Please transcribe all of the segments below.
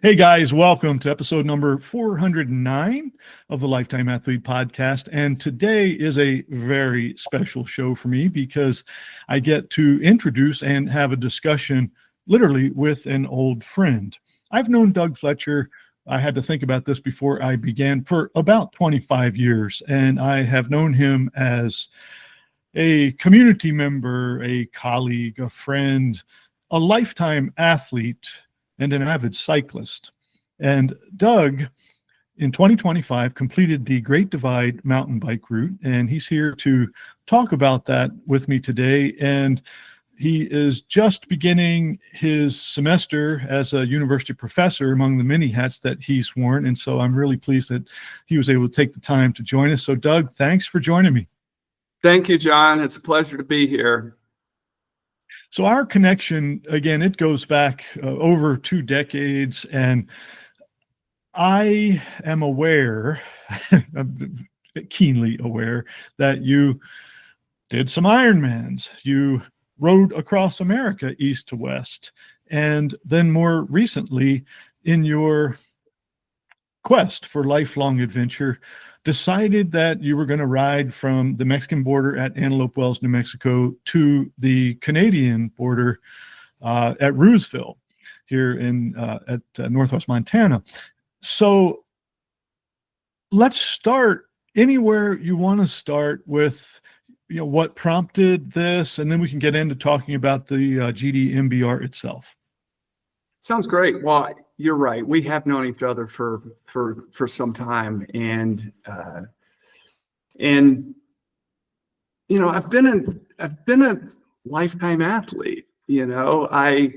Hey guys, welcome to episode number 409 of the Lifetime Athlete Podcast. And today is a very special show for me because I get to introduce and have a discussion literally with an old friend. I've known Doug Fletcher. I had to think about this before I began for about 25 years, and I have known him as a community member, a colleague, a friend, a lifetime athlete, and an avid cyclist. And Doug, in 2025, completed the Great Divide mountain bike route, and he's here to talk about that with me today. And he is just beginning his semester as a university professor among the many hats that he's worn. And so I'm really pleased that he was able to take the time to join us. So Doug, thanks for joining me. Thank you, John. It's a pleasure to be here. So our connection, again, it goes back over 2 decades, and I am aware, keenly aware, that you did some Ironmans. You rode across America, east to west, and then more recently, in your quest for lifelong adventure, decided that you were going to ride from the Mexican border at Antelope Wells, New Mexico, to the Canadian border at Rooseville here at Northwest Montana. So let's start anywhere you want to start with, what prompted this, and then we can get into talking about the GDMBR itself. Sounds great. Well, you're right. We have known each other for some time, and I've been a lifetime athlete. I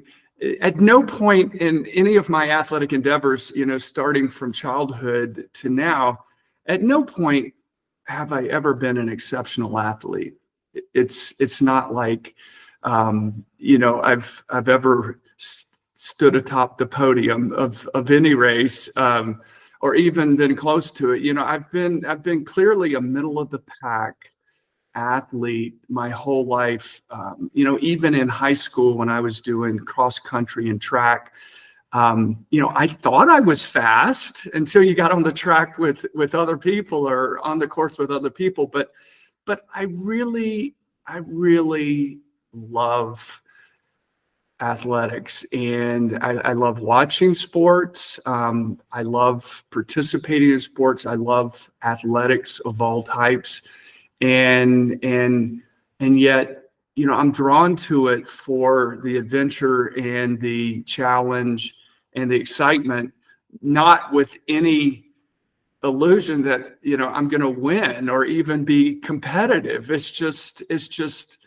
at no point in any of my athletic endeavors, starting from childhood to now, at no point have I ever been an exceptional athlete. It's not like I've ever stood atop the podium of any race, or even been close to it. I've been clearly a middle of the pack athlete my whole life. Even in high school when I was doing cross country and track, I thought I was fast until you got on the track with other people or on the course with other people. But I really love athletics, and I love watching sports. I love participating in sports. I love athletics of all types, and yet, I'm drawn to it for the adventure and the challenge and the excitement, not with any illusion that I'm going to win or even be competitive. It's just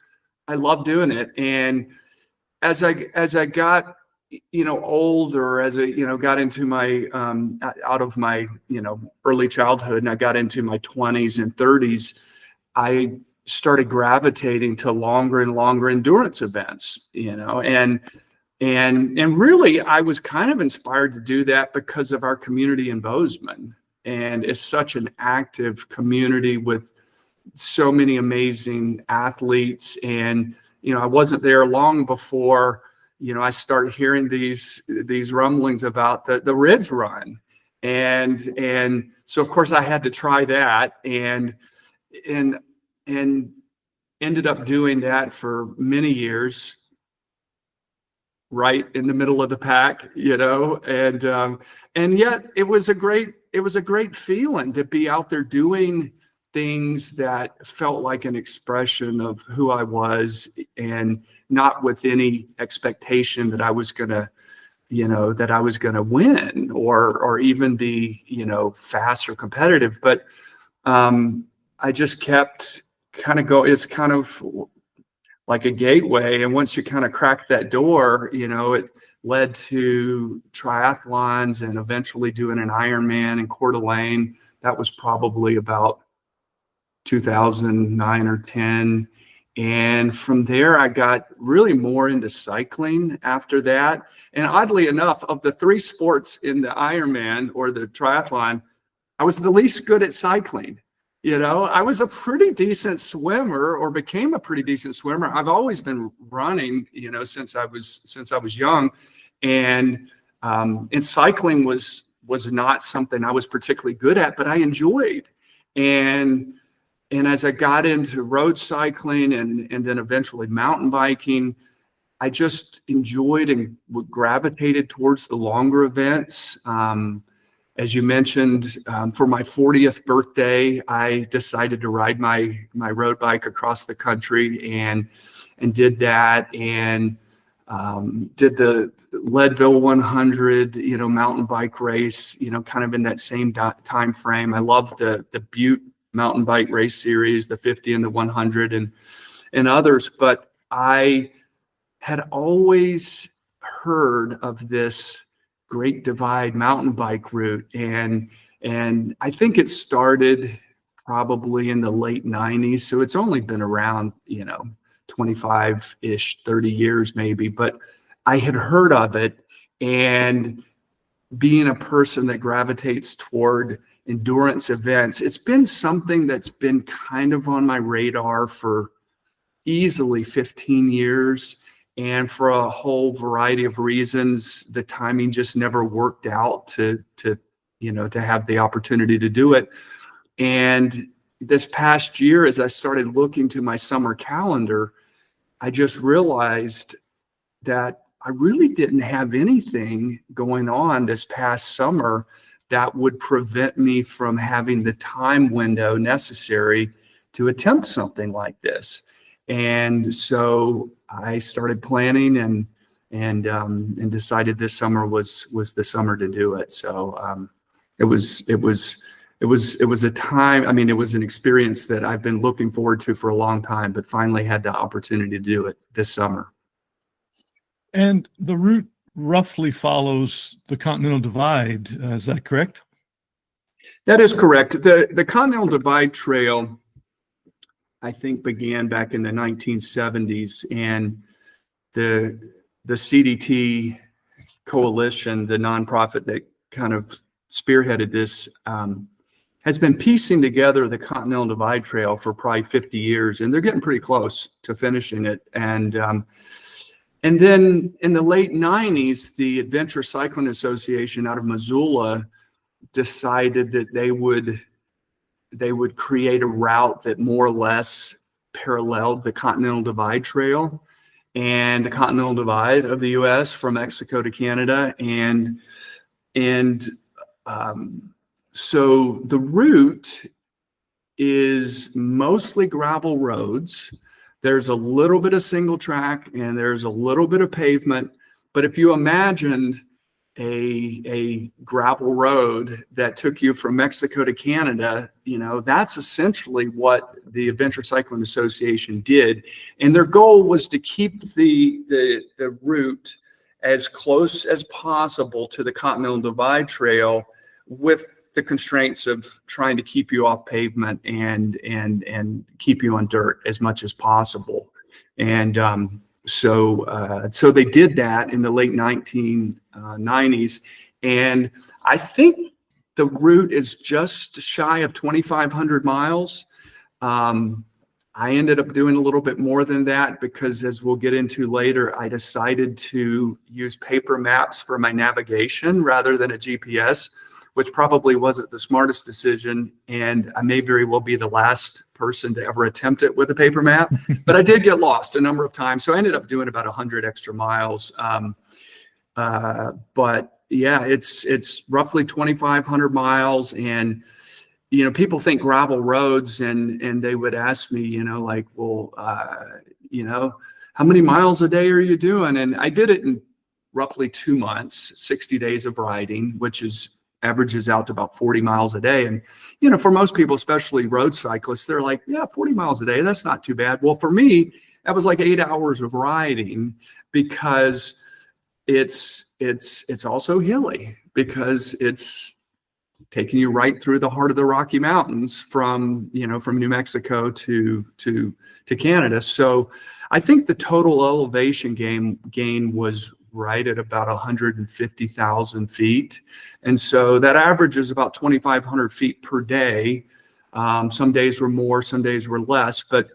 I love doing it. And as I got older, as I got into my out of my early childhood, and I got into my 20s and 30s, I started gravitating to longer and longer endurance events. And really I was kind of inspired to do that because of our community in Bozeman, and it's such an active community with so many amazing athletes. And I wasn't there long before, I started hearing these rumblings about the Ridge Run. And so of course I had to try that, and ended up doing that for many years, right in the middle of the pack, and yet it was a great feeling to be out there doing things that felt like an expression of who I was, and not with any expectation that I was gonna win or even be, fast or competitive. But I just kept kind of go. It's kind of like a gateway, and once you kind of crack that door, it led to triathlons and eventually doing an Ironman in Coeur d'Alene. That was probably about 2009 or 10. And from there, I got really more into cycling after that. And oddly enough, of the 3 sports in the Ironman or the triathlon, I was the least good at cycling. I was a pretty decent swimmer, or became a pretty decent swimmer. I've always been running, since I was young. And And cycling was not something I was particularly good at, but I enjoyed. And as I got into road cycling and then eventually mountain biking, I just enjoyed and gravitated towards the longer events. As you mentioned, for my 40th birthday, I decided to ride my road bike across the country and did that, and did the Leadville 100, mountain bike race, kind of in that same time frame. I love the Butte mountain bike race series, the 50 and the 100 and others, but I had always heard of this Great Divide mountain bike route. And I think it started probably in the late 90s. So it's only been around, 25-ish, 30 years maybe, but I had heard of it. And being a person that gravitates toward endurance events, it's been something that's been kind of on my radar for easily 15 years. And for a whole variety of reasons, the timing just never worked out to have the opportunity to do it. And this past year, as I started looking to my summer calendar, I just realized that I really didn't have anything going on this past summer that would prevent me from having the time window necessary to attempt something like this. And so I started planning and decided this summer was the summer to do it. So it was a time. I mean, it was an experience that I've been looking forward to for a long time, but finally had the opportunity to do it this summer. And the route roughly follows the Continental Divide. Is that correct? That is correct. The Continental Divide Trail, I think, began back in the 1970s, and the CDT coalition, the nonprofit that kind of spearheaded this, has been piecing together the Continental Divide Trail for probably 50 years, and they're getting pretty close to finishing it. And then in the late 90s, the Adventure Cycling Association out of Missoula decided that they would create a route that more or less paralleled the Continental Divide Trail and the Continental Divide of the U.S. from Mexico to Canada. So the route is mostly gravel roads. There's a little bit of single track and there's a little bit of pavement. But if you imagined a gravel road that took you from Mexico to Canada, that's essentially what the Adventure Cycling Association did. And their goal was to keep the route as close as possible to the Continental Divide Trail, with the constraints of trying to keep you off pavement and keep you on dirt as much as possible. And so they did that in the late 1990s. And I think the route is just shy of 2,500 miles. I ended up doing a little bit more than that because, as we'll get into later, I decided to use paper maps for my navigation rather than a GPS, which probably wasn't the smartest decision. And I may very well be the last person to ever attempt it with a paper map, but I did get lost a number of times. So I ended up doing about 100 extra miles. But yeah, it's roughly 2,500 miles. And, people think gravel roads and they would ask me, well, how many miles a day are you doing? And I did it in roughly 2 months, 60 days of riding, which averages out to about 40 miles a day. And, for most people, especially road cyclists, they're like, yeah, 40 miles a day, that's not too bad. Well, for me, that was like 8 hours of riding, because it's also hilly, because it's taking you right through the heart of the Rocky Mountains from New Mexico to Canada. So I think the total elevation gain was right at about 150,000 feet. And so that averages about 2,500 feet per day. Some days were more, some days were less, but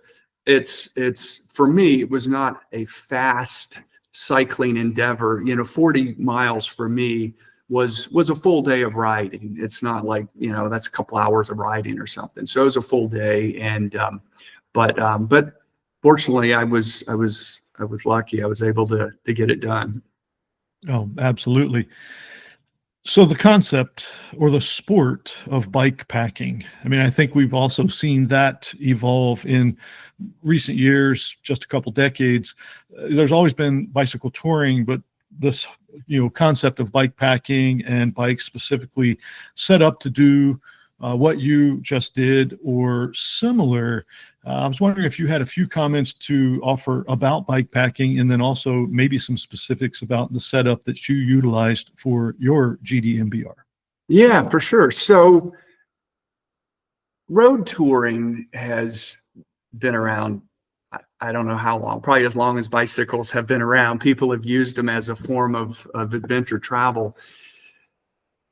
it's for me, it was not a fast cycling endeavor. 40 miles for me was a full day of riding. It's not like, that's a couple hours of riding or something. So it was a full day. And, but fortunately I was lucky. I was able to get it done. Oh, absolutely. So the concept or the sport of bike packing, I mean, I think we've also seen that evolve in recent years, just a couple decades. There's always been bicycle touring, but this, concept of bike packing and bikes specifically set up to do what you just did or similar. I was wondering if you had a few comments to offer about bike packing, and then also maybe some specifics about the setup that you utilized for your GDMBR. Yeah, for sure. So road touring has been around, I don't know how long, probably as long as bicycles have been around. People have used them as a form of adventure travel.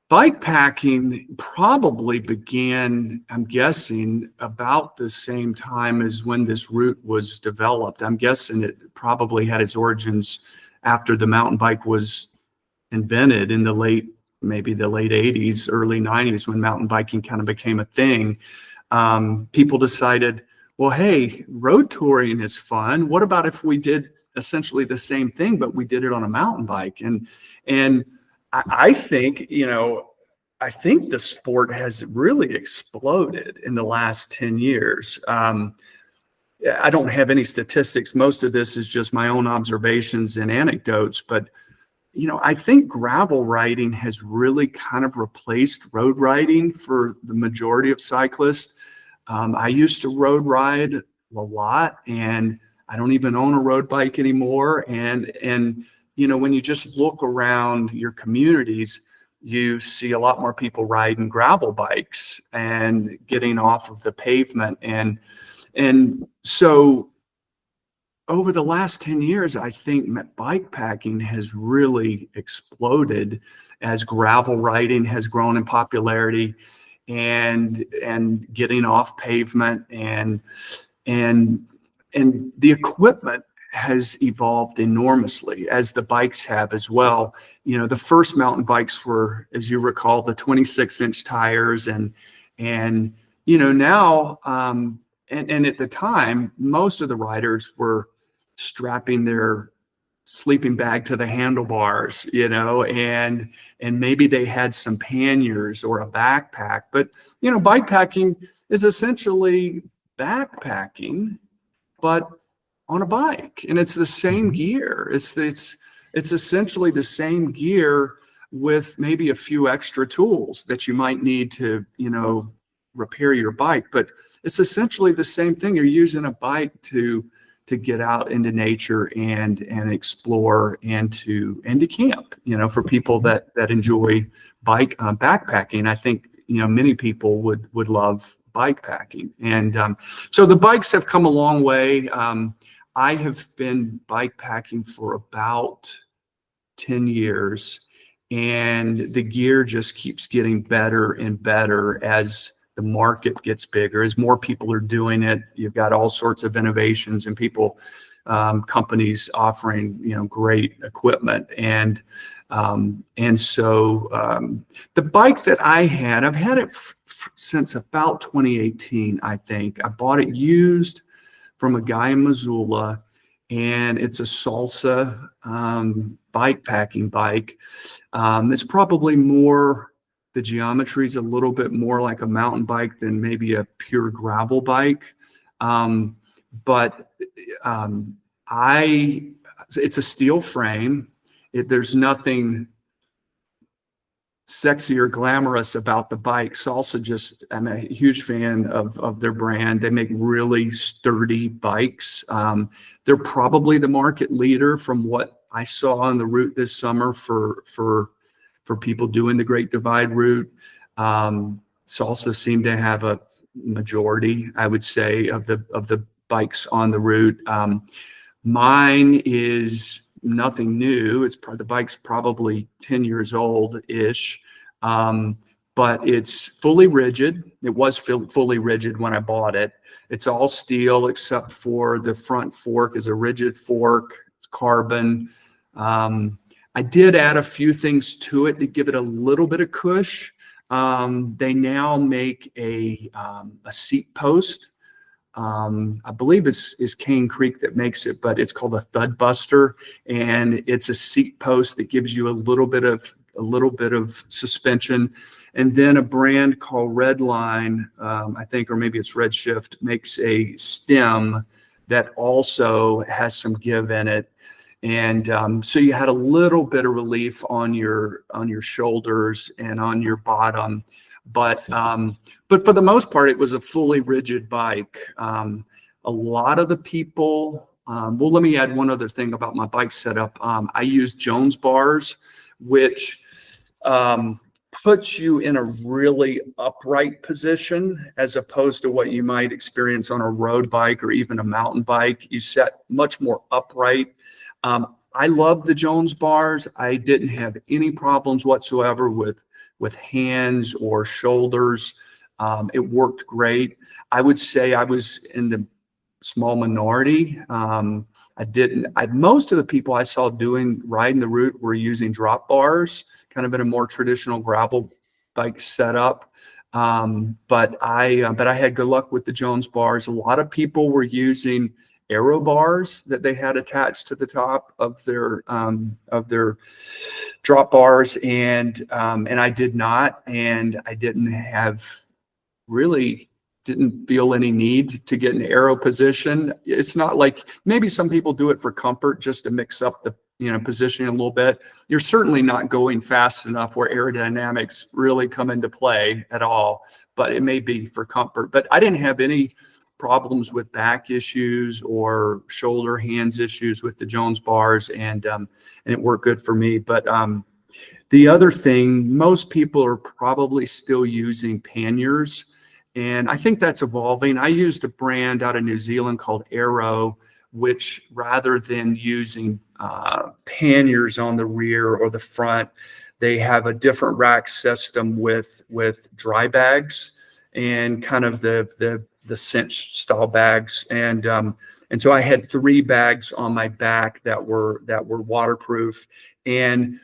Bike packing probably began, I'm guessing, about the same time as when this route was developed. I'm guessing it probably had its origins after the mountain bike was invented in maybe the late 80s, early 90s, when mountain biking kind of became a thing. People decided, well, hey, road touring is fun. What about if we did essentially the same thing, but we did it on a mountain bike? And I think, I think the sport has really exploded in the last 10 years. I don't have any statistics. Most of this is just my own observations and anecdotes, but I think gravel riding has really kind of replaced road riding for the majority of cyclists. I used to road ride a lot, and I don't even own a road bike anymore. And when you just look around your communities, you see a lot more people riding gravel bikes and getting off of the pavement. And so over the last 10 years, I think bike packing has really exploded as gravel riding has grown in popularity, and getting off pavement, and the equipment has evolved enormously, as the bikes have as well. The first mountain bikes were, as you recall, the 26-inch tires, and now and at the time, most of the riders were strapping their sleeping bag to the handlebars, and maybe they had some panniers or a backpack. But bike packing is essentially backpacking, but on a bike, and it's the same gear. It's essentially the same gear with maybe a few extra tools that you might need to repair your bike, but it's essentially the same thing. You're using a bike to get out into nature and explore, and to camp, for people that enjoy backpacking. I think many people would love bike packing. And so the bikes have come a long way. I have been bike packing for about 10 years, and the gear just keeps getting better and better as the market gets bigger, as more people are doing it. You've got all sorts of innovations and people, companies offering, great equipment. And so the bike that I've had it since about 2018, I think. I bought it used from a guy in Missoula, and it's a Salsa bike packing bike. It's probably more, the geometry is a little bit more like a mountain bike than maybe a pure gravel bike. But it's a steel frame. There's nothing sexy or glamorous about the bike. Salsa, I'm a huge fan of their brand. They make really sturdy bikes. They're probably the market leader from what I saw on the route this summer for people doing the Great Divide route. Salsa seemed to have a majority, I would say, of the bikes on the route. Mine is nothing new. The bike's probably 10 years old-ish, but it's fully rigid. It was fully rigid when I bought it. It's all steel except for the front fork is a rigid fork. It's carbon. I did add a few things to it to give it a little bit of cush. They now make a seat post. I believe it's Cane Creek that makes it, but it's called a Thud Buster, and it's a seat post that gives you a little bit of suspension. And then a brand called Redline, I think, or maybe it's Redshift, makes a stem that also has some give in it. And so you had a little bit of relief on your shoulders and on your bottom, but for the most part, it was a fully rigid bike. A lot of the people, well, let me add one other thing about my bike setup. I use Jones bars, which puts you in a really upright position as opposed to what you might experience on a road bike or even a mountain bike. You set much more upright. I love the Jones bars. I didn't have any problems whatsoever with hands or shoulders. It worked great. I would say I was in the small minority. Most of the people I saw riding the route were using drop bars, kind of in a more traditional gravel bike setup. But I had good luck with the Jones bars. A lot of people were using aero bars that they had attached to the top of their drop bars, and I did not, and I didn't feel any need to get an aero position. It's not like, maybe some people do it for comfort, just to mix up the positioning a little bit. You're certainly not going fast enough where aerodynamics really come into play at all, but it may be for comfort. But I didn't have any problems with back issues or shoulder hands issues with the Jones bars, and it worked good for me. But the other thing, most people are probably still using panniers, and I think that's evolving. I used a brand out of New Zealand called Aero, which rather than using panniers on the rear or the front, they have a different rack system with dry bags and kind of the cinch style bags. And so I had 3 bags on my back that were waterproof. And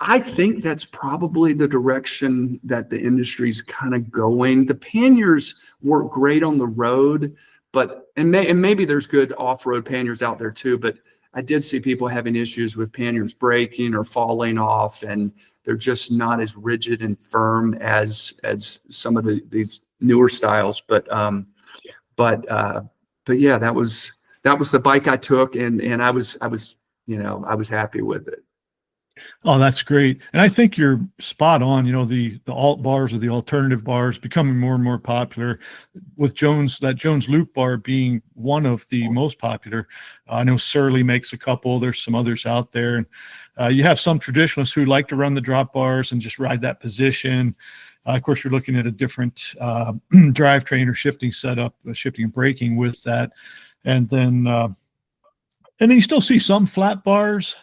I think that's probably the direction that the industry's kind of going. The panniers work great on the road, and maybe there's good off-road panniers out there too, but I did see people having issues with panniers breaking or falling off, and they're just not as rigid and firm as some of these newer styles. But yeah, that was the bike I took, and I was happy with it. Oh, that's great. And I think you're spot on. The alt bars or the alternative bars becoming more and more popular, with that Jones loop bar being one of the most popular. I know Surly makes a couple. There's some others out there. And you have some traditionalists who like to run the drop bars and just ride that position. Of course, you're looking at a different drivetrain or shifting setup, shifting and braking with that. And then you still see some flat bars.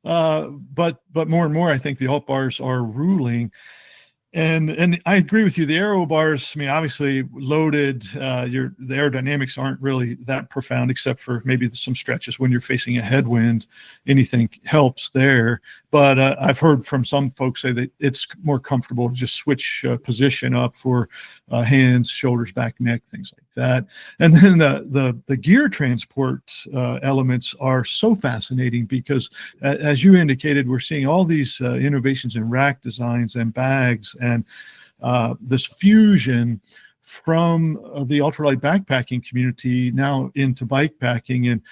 But more and more, I think the alt bars are ruling. And I agree with you. The aero bars, I mean, obviously loaded, the aerodynamics aren't really that profound, except for maybe some stretches when you're facing a headwind. Anything helps there. But I've heard from some folks say that it's more comfortable to just switch position up for hands, shoulders, back, neck, things like that. And then the gear transport elements are so fascinating because, as you indicated, we're seeing all these innovations in rack designs and bags, and this fusion from the ultralight backpacking community now into bike packing, and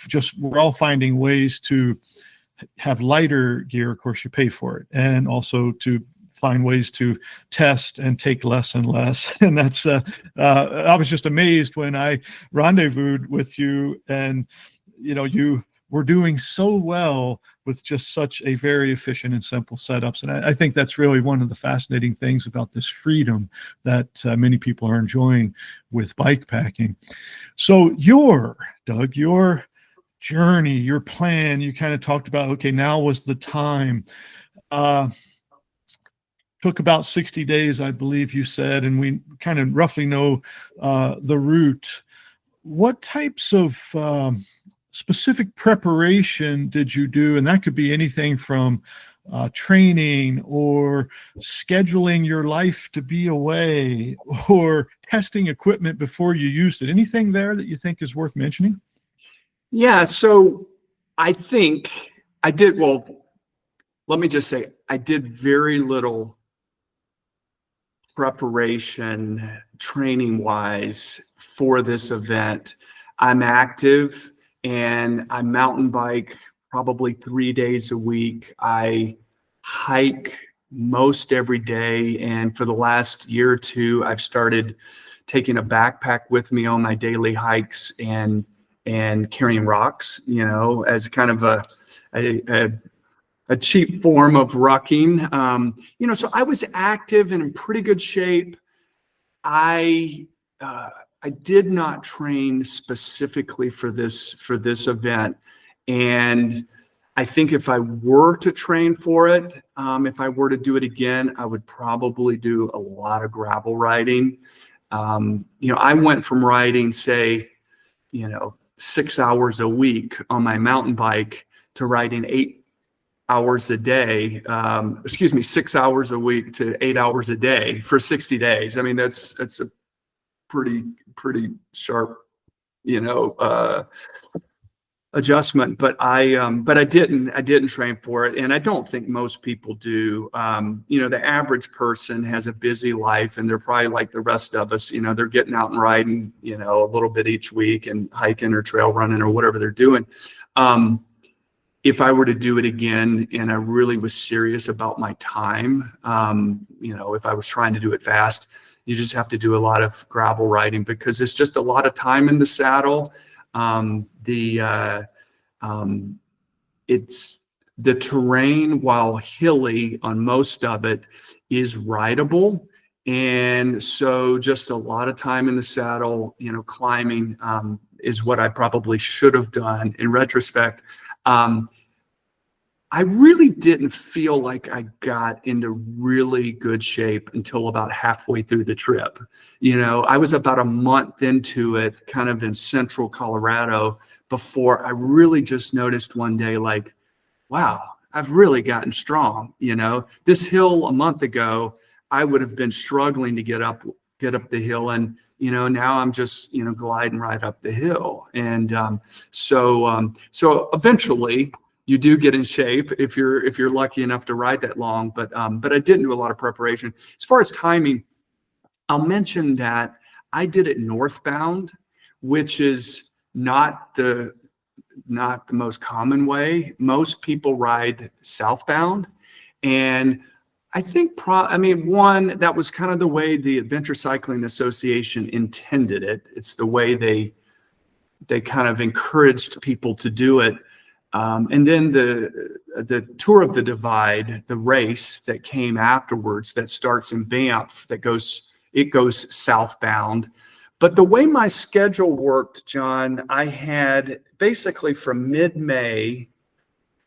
just we're all finding ways to have lighter gear. Of course, you pay for it, and also to find ways to test and take less and less. And that's I was just amazed when I rendezvoused with you, and you were doing so well with just such a very efficient and simple setups. And I think that's really one of the fascinating things about this freedom that many people are enjoying with bike packing. So Doug, your journey, your plan, you kind of talked about, okay, now was the time. Took about 60 days, I believe you said, and we kind of roughly know the route. What types of specific preparation did you do? And that could be anything from training or scheduling your life to be away or testing equipment before you used it. Anything there that you think is worth mentioning? Yeah, so I think I did, well, let me just say, I did very little preparation training wise for this event. I'm active and I mountain bike probably 3 days a week. I hike most every day. And for the last year or two, I've started taking a backpack with me on my daily hikes and carrying rocks, as kind of a cheap form of rucking. So I was active and in pretty good shape. I did not train specifically for this event, and I think if I were to train for it, if I were to do it again, I would probably do a lot of gravel riding. I went from riding, say, 6 hours a week on my mountain bike to riding 8 hours a day, 6 hours a week to 8 hours a day for 60 days. I mean, that's a pretty sharp, adjustment, but I didn't train for it. And I don't think most people do. The average person has a busy life and they're probably like the rest of us, they're getting out and riding, a little bit each week and hiking or trail running or whatever they're doing. If I were to do it again and I really was serious about my time, if I was trying to do it fast, you just have to do a lot of gravel riding because it's just a lot of time in the saddle. It's the terrain, while hilly on most of it, is rideable. And so just a lot of time in the saddle, climbing is what I probably should have done in retrospect. I really didn't feel like I got into really good shape until about halfway through the trip. I was about a month into it, kind of in central Colorado, before I really just noticed one day, like, wow, I've really gotten strong. This hill a month ago, I would have been struggling to get up the hill. And, now I'm just, gliding right up the hill. And so eventually you do get in shape if you're lucky enough to ride that long. But I didn't do a lot of preparation. As far as timing, I'll mention that I did it northbound, which is not the most common way. Most people ride southbound. And I think, one, that was kind of the way the Adventure Cycling Association intended it. It's the way they kind of encouraged people to do it. And then the Tour of the Divide, the race that came afterwards, that starts in Banff, it goes southbound. But the way my schedule worked, John, I had basically from mid-May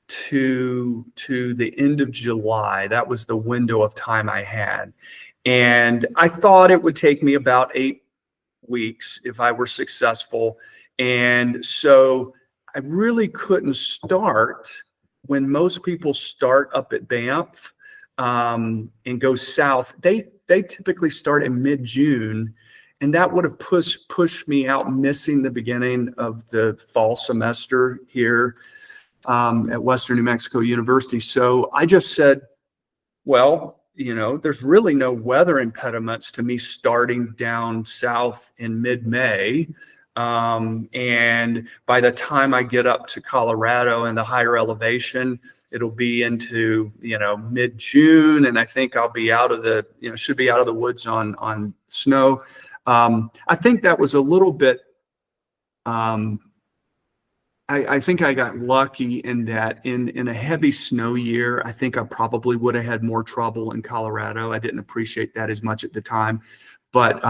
to the end of July. That was the window of time I had. And I thought it would take me about 8 weeks if I were successful. And so I really couldn't start when most people start up at Banff and go south. They typically start in mid-June, and that would have pushed me out, missing the beginning of the fall semester here at Western New Mexico University. So I just said, well, there's really no weather impediments to me starting down south in mid-May. And by the time I get up to Colorado and the higher elevation, it'll be into, mid-June. And I think I'll be should be out of the woods on snow. I think that was a little bit, I think I got lucky in that in a heavy snow year, I think I probably would have had more trouble in Colorado. I didn't appreciate that as much at the time, but,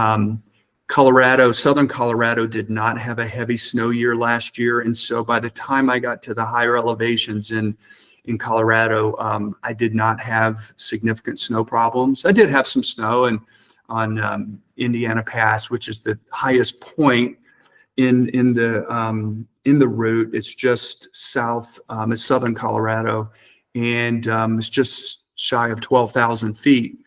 Southern Colorado did not have a heavy snow year last year. And so by the time I got to the higher elevations in Colorado, I did not have significant snow problems. I did have some snow on Indiana Pass, which is the highest point in in the route. It's just south, it's southern Colorado, and it's just shy of 12,000 feet.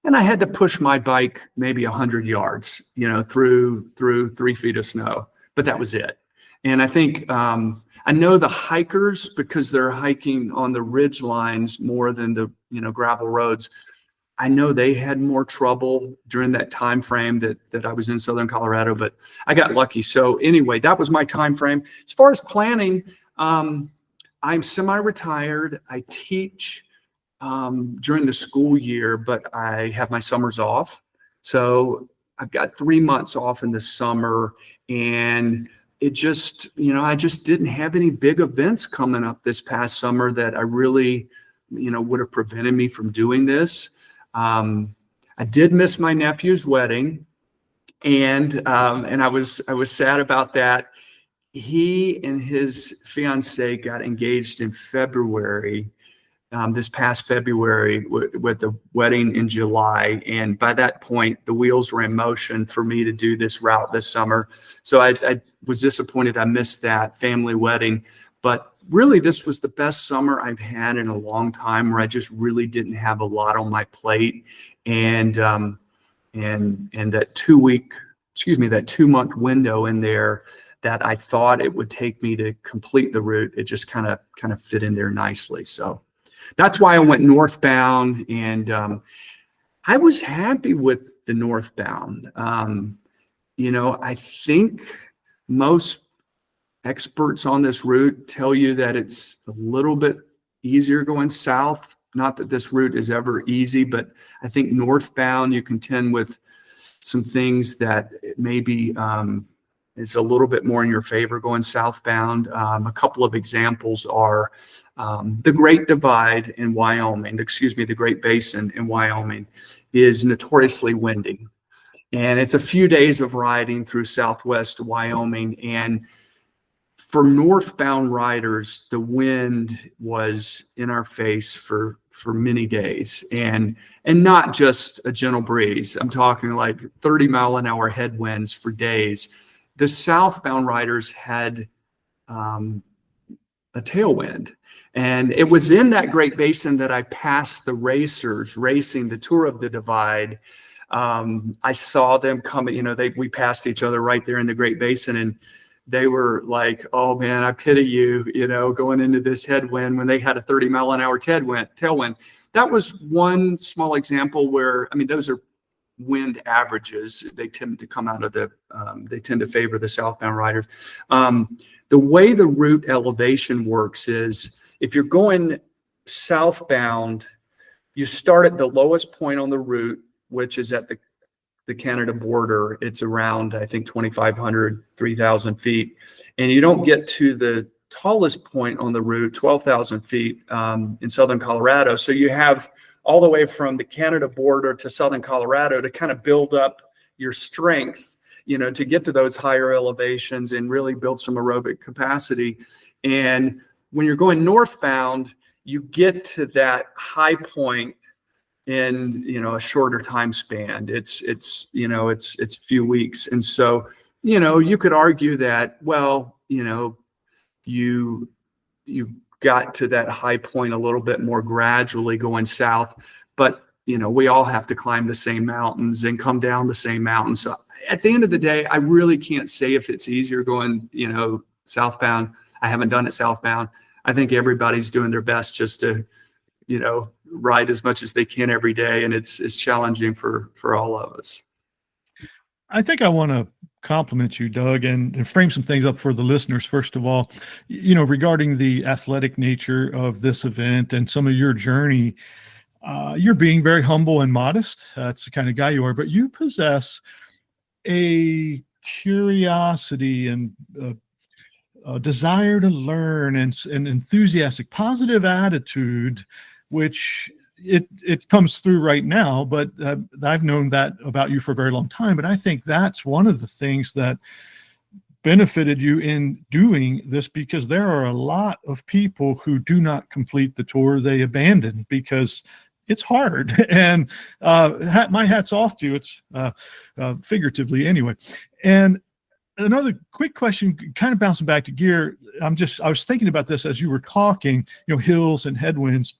And I had to push my bike maybe 100 yards, through 3 feet of snow, but that was it. And I think I know the hikers, because they're hiking on the ridge lines more than the gravel roads. I know they had more trouble during that time frame that I was in southern Colorado, but I got lucky. So anyway, that was my time frame. As far as planning, I'm semi-retired. I teach during the school year, but I have my summers off. So I've got 3 months off in the summer, and it just, I just didn't have any big events coming up this past summer that I really, would have prevented me from doing this. I did miss my nephew's wedding, and I was sad about that. He and his fiancee got engaged in February, this past February, with the wedding in July. And by that point, the wheels were in motion for me to do this route this summer. So I was disappointed I missed that family wedding. But really, this was the best summer I've had in a long time, where I just really didn't have a lot on my plate. And that 2-month window in there that I thought it would take me to complete the route, it just kind of fit in there nicely. So that's why I went northbound, and I was happy with the northbound. I think most experts on this route tell you that it's a little bit easier going south. Not that this route is ever easy, but I think northbound you contend with some things that maybe is a little bit more in your favor going southbound. A couple of examples are the Great Divide in Wyoming, the Great Basin in Wyoming is notoriously windy. And it's a few days of riding through southwest Wyoming. And for northbound riders, the wind was in our face for many days, and not just a gentle breeze. I'm talking like 30-mile-an-hour headwinds for days. The southbound riders had a tailwind, and it was in that Great Basin that I passed the racers racing the Tour of the Divide. I saw them coming. We passed each other right there in the Great Basin, and they were like, "Oh man, I pity you," going into this headwind when they had a 30-mile-an-hour tailwind. That was one small example where, those are wind averages. They tend to come out of they tend to favor the southbound riders. The way the route elevation works is, if you're going southbound, you start at the lowest point on the route, which is at the Canada border. It's around, I think, 2,500, 3,000 feet. And you don't get to the tallest point on the route, 12,000 feet in southern Colorado. So you have all the way from the Canada border to southern Colorado to kind of build up your strength, to get to those higher elevations and really build some aerobic capacity. And when you're going northbound, you get to that high point in a shorter time span. It's a few weeks. And so you could argue that, well, you got to that high point a little bit more gradually going south, but we all have to climb the same mountains and come down the same mountains. So at the end of the day, I really can't say if it's easier going southbound. I haven't done it southbound. I think everybody's doing their best just to ride as much as they can every day, and it's challenging for all of us. I think I want to compliment you, Doug, and frame some things up for the listeners. First of all, regarding the athletic nature of this event and some of your journey, you're being very humble and modest. That's the kind of guy you are, but you possess a curiosity and a desire to learn and enthusiastic, positive attitude, which it comes through right now, but I've known that about you for a very long time. But I think that's one of the things that benefited you in doing this, because there are a lot of people who do not complete the tour. They abandon because it's hard. And my hat's off to you. It's figuratively anyway. And another quick question, kind of bouncing back to gear. I was thinking about this as you were talking, hills and headwinds.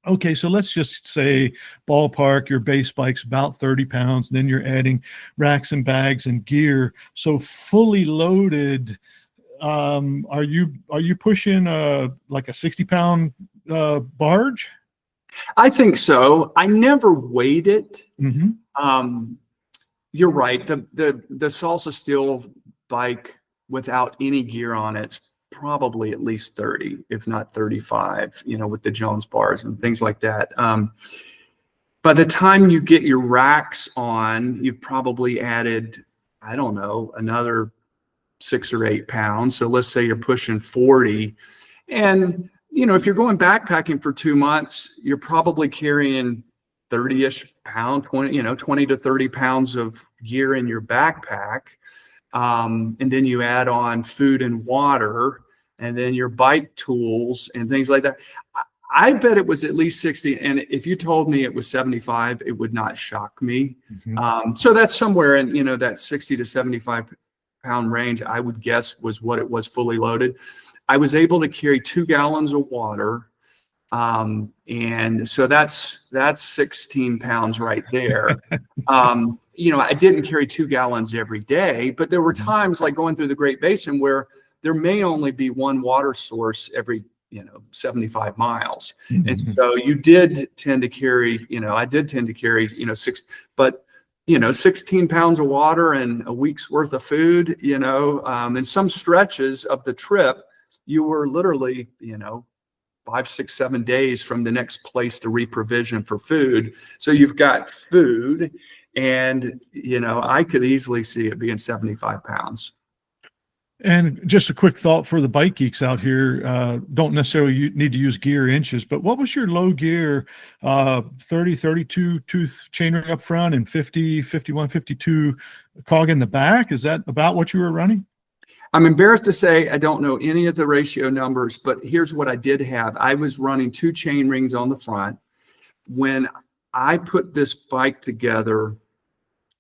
Okay, so let's just say ballpark, your base bike's about 30 pounds, and then you're adding racks and bags and gear. So fully loaded, are you pushing like a 60-pound barge? I think so. I never weighed it. Mm-hmm. You're right. The Salsa Steel bike without any gear on it's probably at least 30, if not 35, with the Jones bars and things like that. By the time you get your racks on, you've probably added, I don't know, another 6 or 8 pounds. So let's say you're pushing 40. And, if you're going backpacking for 2 months, you're probably carrying 30-ish pound, 20 to 30 pounds of gear in your backpack. And then you add on food and water, and then your bike tools and things like that. I bet it was at least 60. And if you told me it was 75, it would not shock me. Mm-hmm. So that's somewhere in, that 60 to 75 pound range, I would guess was what it was fully loaded. I was able to carry 2 gallons of water. And so that's 16 pounds right there. I didn't carry 2 gallons every day, but there were times like going through the Great Basin where there may only be one water source every, 75 miles. Mm-hmm. And so you did tend to carry, I did tend to carry, 16 pounds of water and a week's worth of food, in some stretches of the trip, you were literally, 5, 6, 7 days from the next place to reprovision for food. So you've got food and, I could easily see it being 75 pounds. And just a quick thought for the bike geeks out here, don't necessarily need to use gear inches, but what was your low gear, 30, 32 tooth chainring up front and 50, 51, 52 cog in the back? Is that about what you were running? I'm embarrassed to say I don't know any of the ratio numbers, but here's what I did have. I was running 2 chain rings on the front. When I put this bike together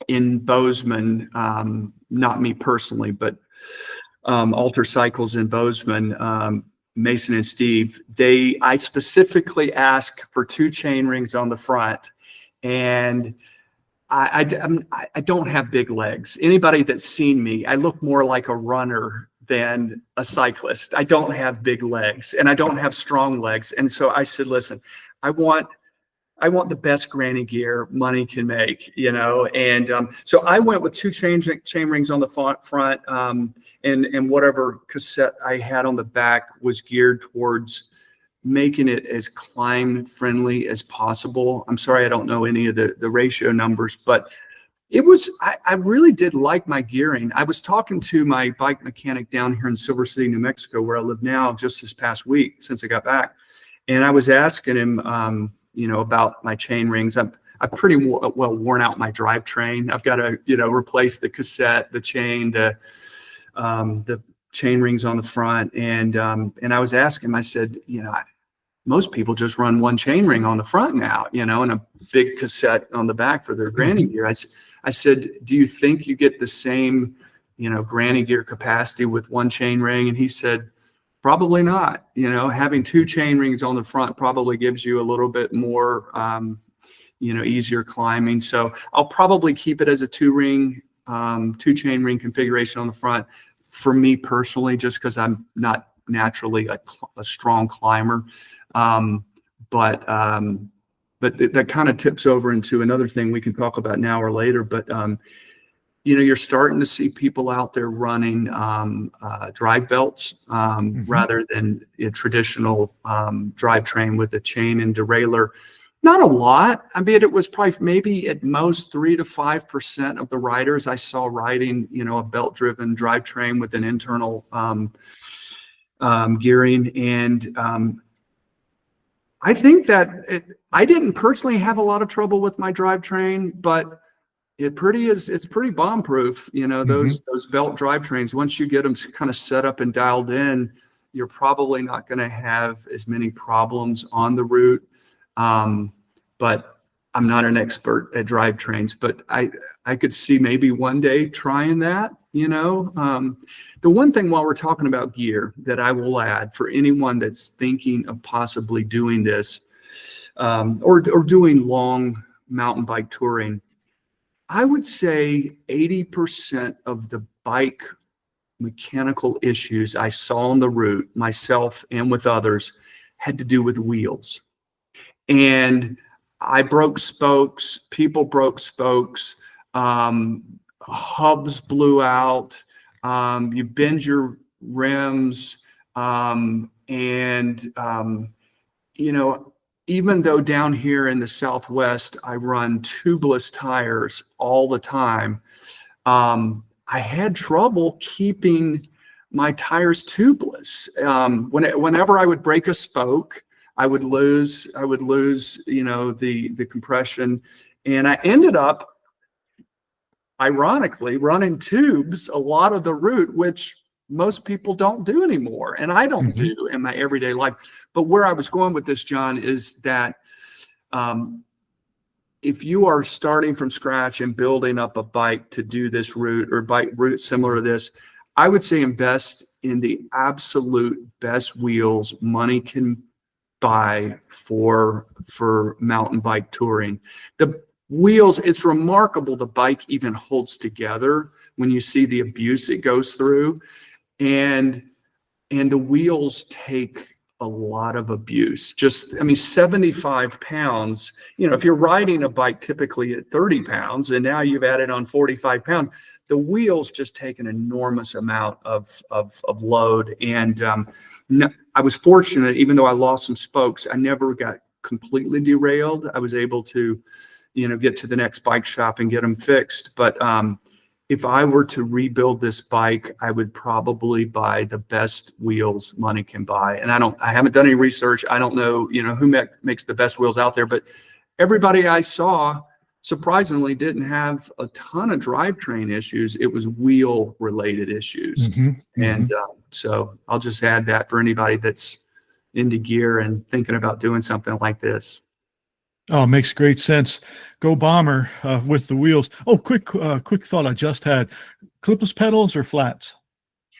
in Bozeman, not me personally, but Alter Cycles in Bozeman, Mason and Steve, I specifically asked for 2 chain rings on the front, and I don't have big legs. Anybody that's seen me, I look more like a runner than a cyclist. I don't have big legs and I don't have strong legs. And so I said, listen, I want the best granny gear money can make, and so I went with 2 chain rings on the front, and whatever cassette I had on the back was geared towards making it as climb friendly as possible. I'm sorry, I don't know any of the ratio numbers, but it was, I really did like my gearing. I was talking to my bike mechanic down here in Silver City, New Mexico, where I live now, just this past week since I got back. And I was asking him, about my chain rings. I've pretty well worn out my drivetrain. I've got to, replace the cassette, the chain, the chain rings on the front. And I was asking him, I said, most people just run 1 chain ring on the front now, and a big cassette on the back for their granny gear. I said, do you think you get the same, granny gear capacity with 1 chain ring? And he said, probably not. Having 2 chain rings on the front probably gives you a little bit more, easier climbing. So I'll probably keep it as a 2 chain ring configuration on the front for me personally, just because I'm not naturally a strong climber. But that kind of tips over into another thing we can talk about now or later. But, you're starting to see people out there running drive belts rather than a traditional drivetrain with a chain and derailleur. Not a lot. I mean, it was probably maybe at most 3 to 5% of the riders I saw riding, a belt-driven drivetrain with an internal gearing. And I think that I didn't personally have a lot of trouble with my drivetrain, but it's pretty bomb proof. Those belt drivetrains, once you get them kind of set up and dialed in, you're probably not going to have as many problems on the route. But I'm not an expert at drivetrains, but I could see maybe one day trying that, The one thing while we're talking about gear that I will add for anyone that's thinking of possibly doing this, or doing long mountain bike touring, I would say 80% of the bike mechanical issues I saw on the route, myself and with others, had to do with wheels. And I broke spokes, people broke spokes, hubs blew out, you bend your rims, even though down here in the Southwest, I run tubeless tires all the time, I had trouble keeping my tires tubeless. Whenever I would break a spoke, I would lose, the compression. And I ended up, ironically, running tubes a lot of the route, which most people don't do anymore. And I don't do in my everyday life. But where I was going with this, John, is that if you are starting from scratch and building up a bike to do this route or bike route similar to this, I would say invest in the absolute best wheels money can buy for mountain bike touring. The wheels, it's remarkable the bike even holds together when you see the abuse it goes through. And the wheels take a lot of abuse. 75 pounds, if you're riding a bike typically at 30 pounds and now you've added on 45 pounds, the wheels just take an enormous amount of load. And I was fortunate, even though I lost some spokes, I never got completely derailed. I was able to, get to the next bike shop and get them fixed. But if I were to rebuild this bike, I would probably buy the best wheels money can buy. And I haven't done any research. I don't know, who makes the best wheels out there, but everybody I saw surprisingly didn't have a ton of drivetrain issues. It was wheel related issues. And so I'll just add that for anybody that's into gear and thinking about doing something like this. Oh, it makes great sense. Go Bomber with the wheels. Oh, quick thought I just had. Clipless pedals or flats?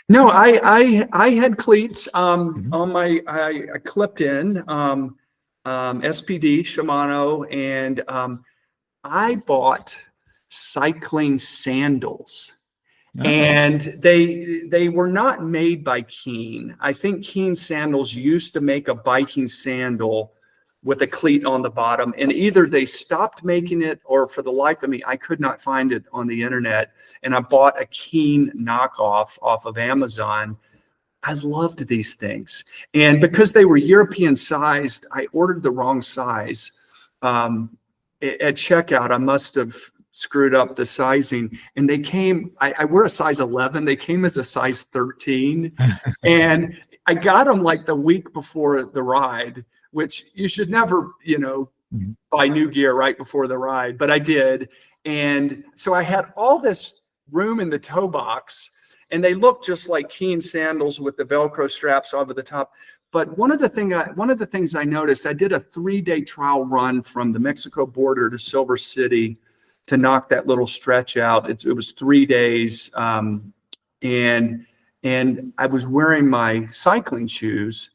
No, I had cleats on my, I clipped in SPD Shimano, and I bought cycling sandals. And they were not made by Keen. I think Keen sandals used to make a biking sandal with a cleat on the bottom, and either they stopped making it, or for the life of me, I could not find it on the internet. And I bought a Keen knockoff off of Amazon. I loved these things. And because they were European sized, I ordered the wrong size. At checkout, I must have screwed up the sizing, and they came, I wear a size 11. They came as a size 13. And I got them like the week before the ride, which you should never, buy new gear right before the ride, but I did. And so I had all this room in the toe box, and they look just like Keen sandals with the Velcro straps over the top. But one of the things I noticed, I did a 3-day trial run from the Mexico border to Silver City to knock that little stretch out. It was 3 days. And I was wearing my cycling shoes.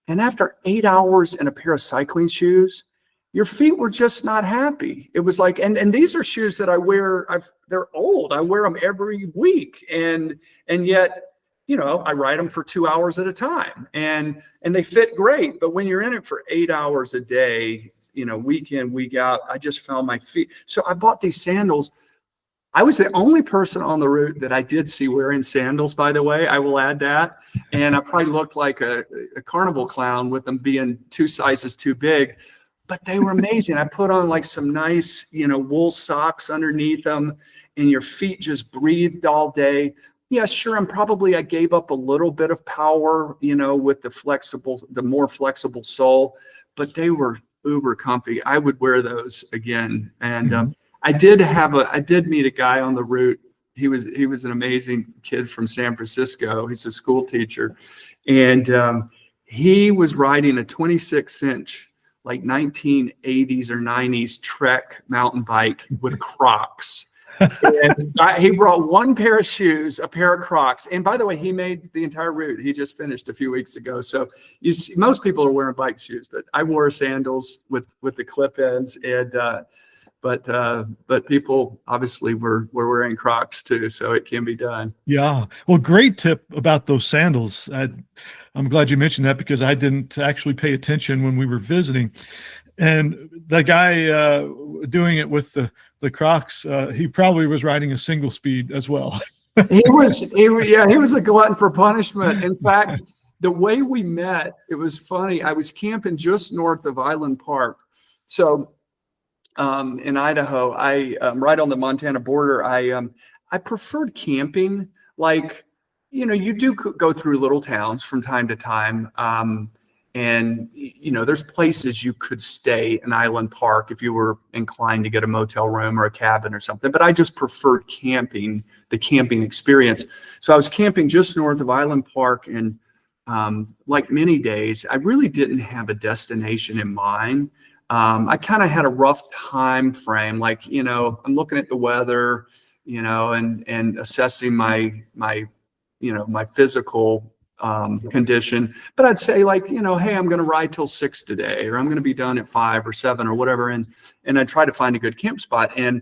And after 8 hours in a pair of cycling shoes, your feet were just not happy. It was like, and these are shoes that I wear, they're old. I wear them every week. And yet, I ride them for 2 hours at a time, and they fit great. But when you're in it for 8 hours a day, week in, week out, I just found my feet. So I bought these sandals. I was the only person on the route that I did see wearing sandals, by the way. I will add that. And I probably looked like a carnival clown with them being 2 sizes too big, but they were amazing. I put on like some nice, wool socks underneath them, and your feet just breathed all day. Yeah, sure. I gave up a little bit of power, with the more flexible sole, but they were uber comfy. I would wear those again. And I did meet a guy on the route. He was an amazing kid from San Francisco. He's a school teacher, and he was riding a 26-inch, like 1980s or 90s Trek mountain bike with Crocs. And he brought one pair of shoes, a pair of Crocs. And by the way, he made the entire route. He just finished a few weeks ago. So you see, most people are wearing bike shoes, but I wore sandals with the clip ends. And but people obviously were wearing Crocs too, so it can be done. Yeah. Well, great tip about those sandals. I'm glad you mentioned that because I didn't actually pay attention when we were visiting. And the guy doing it with the Crocs, he probably was riding a single speed as well. He was a glutton for punishment. In fact, the way we met, it was funny. I was camping just north of Island Park. So in Idaho, right on the Montana border, I preferred camping. Like, you do go through little towns from time to time. And, there's places you could stay in Island Park if you were inclined to get a motel room or a cabin or something. But I just preferred camping, the camping experience. So I was camping just north of Island Park. And like many days, I really didn't have a destination in mind. I kind of had a rough time frame. Like, I'm looking at the weather, and assessing my physical condition. But I'd say, like, hey, I'm going to ride till 6 today, or I'm going to be done at 5 or 7 or whatever. And I try to find a good camp spot. And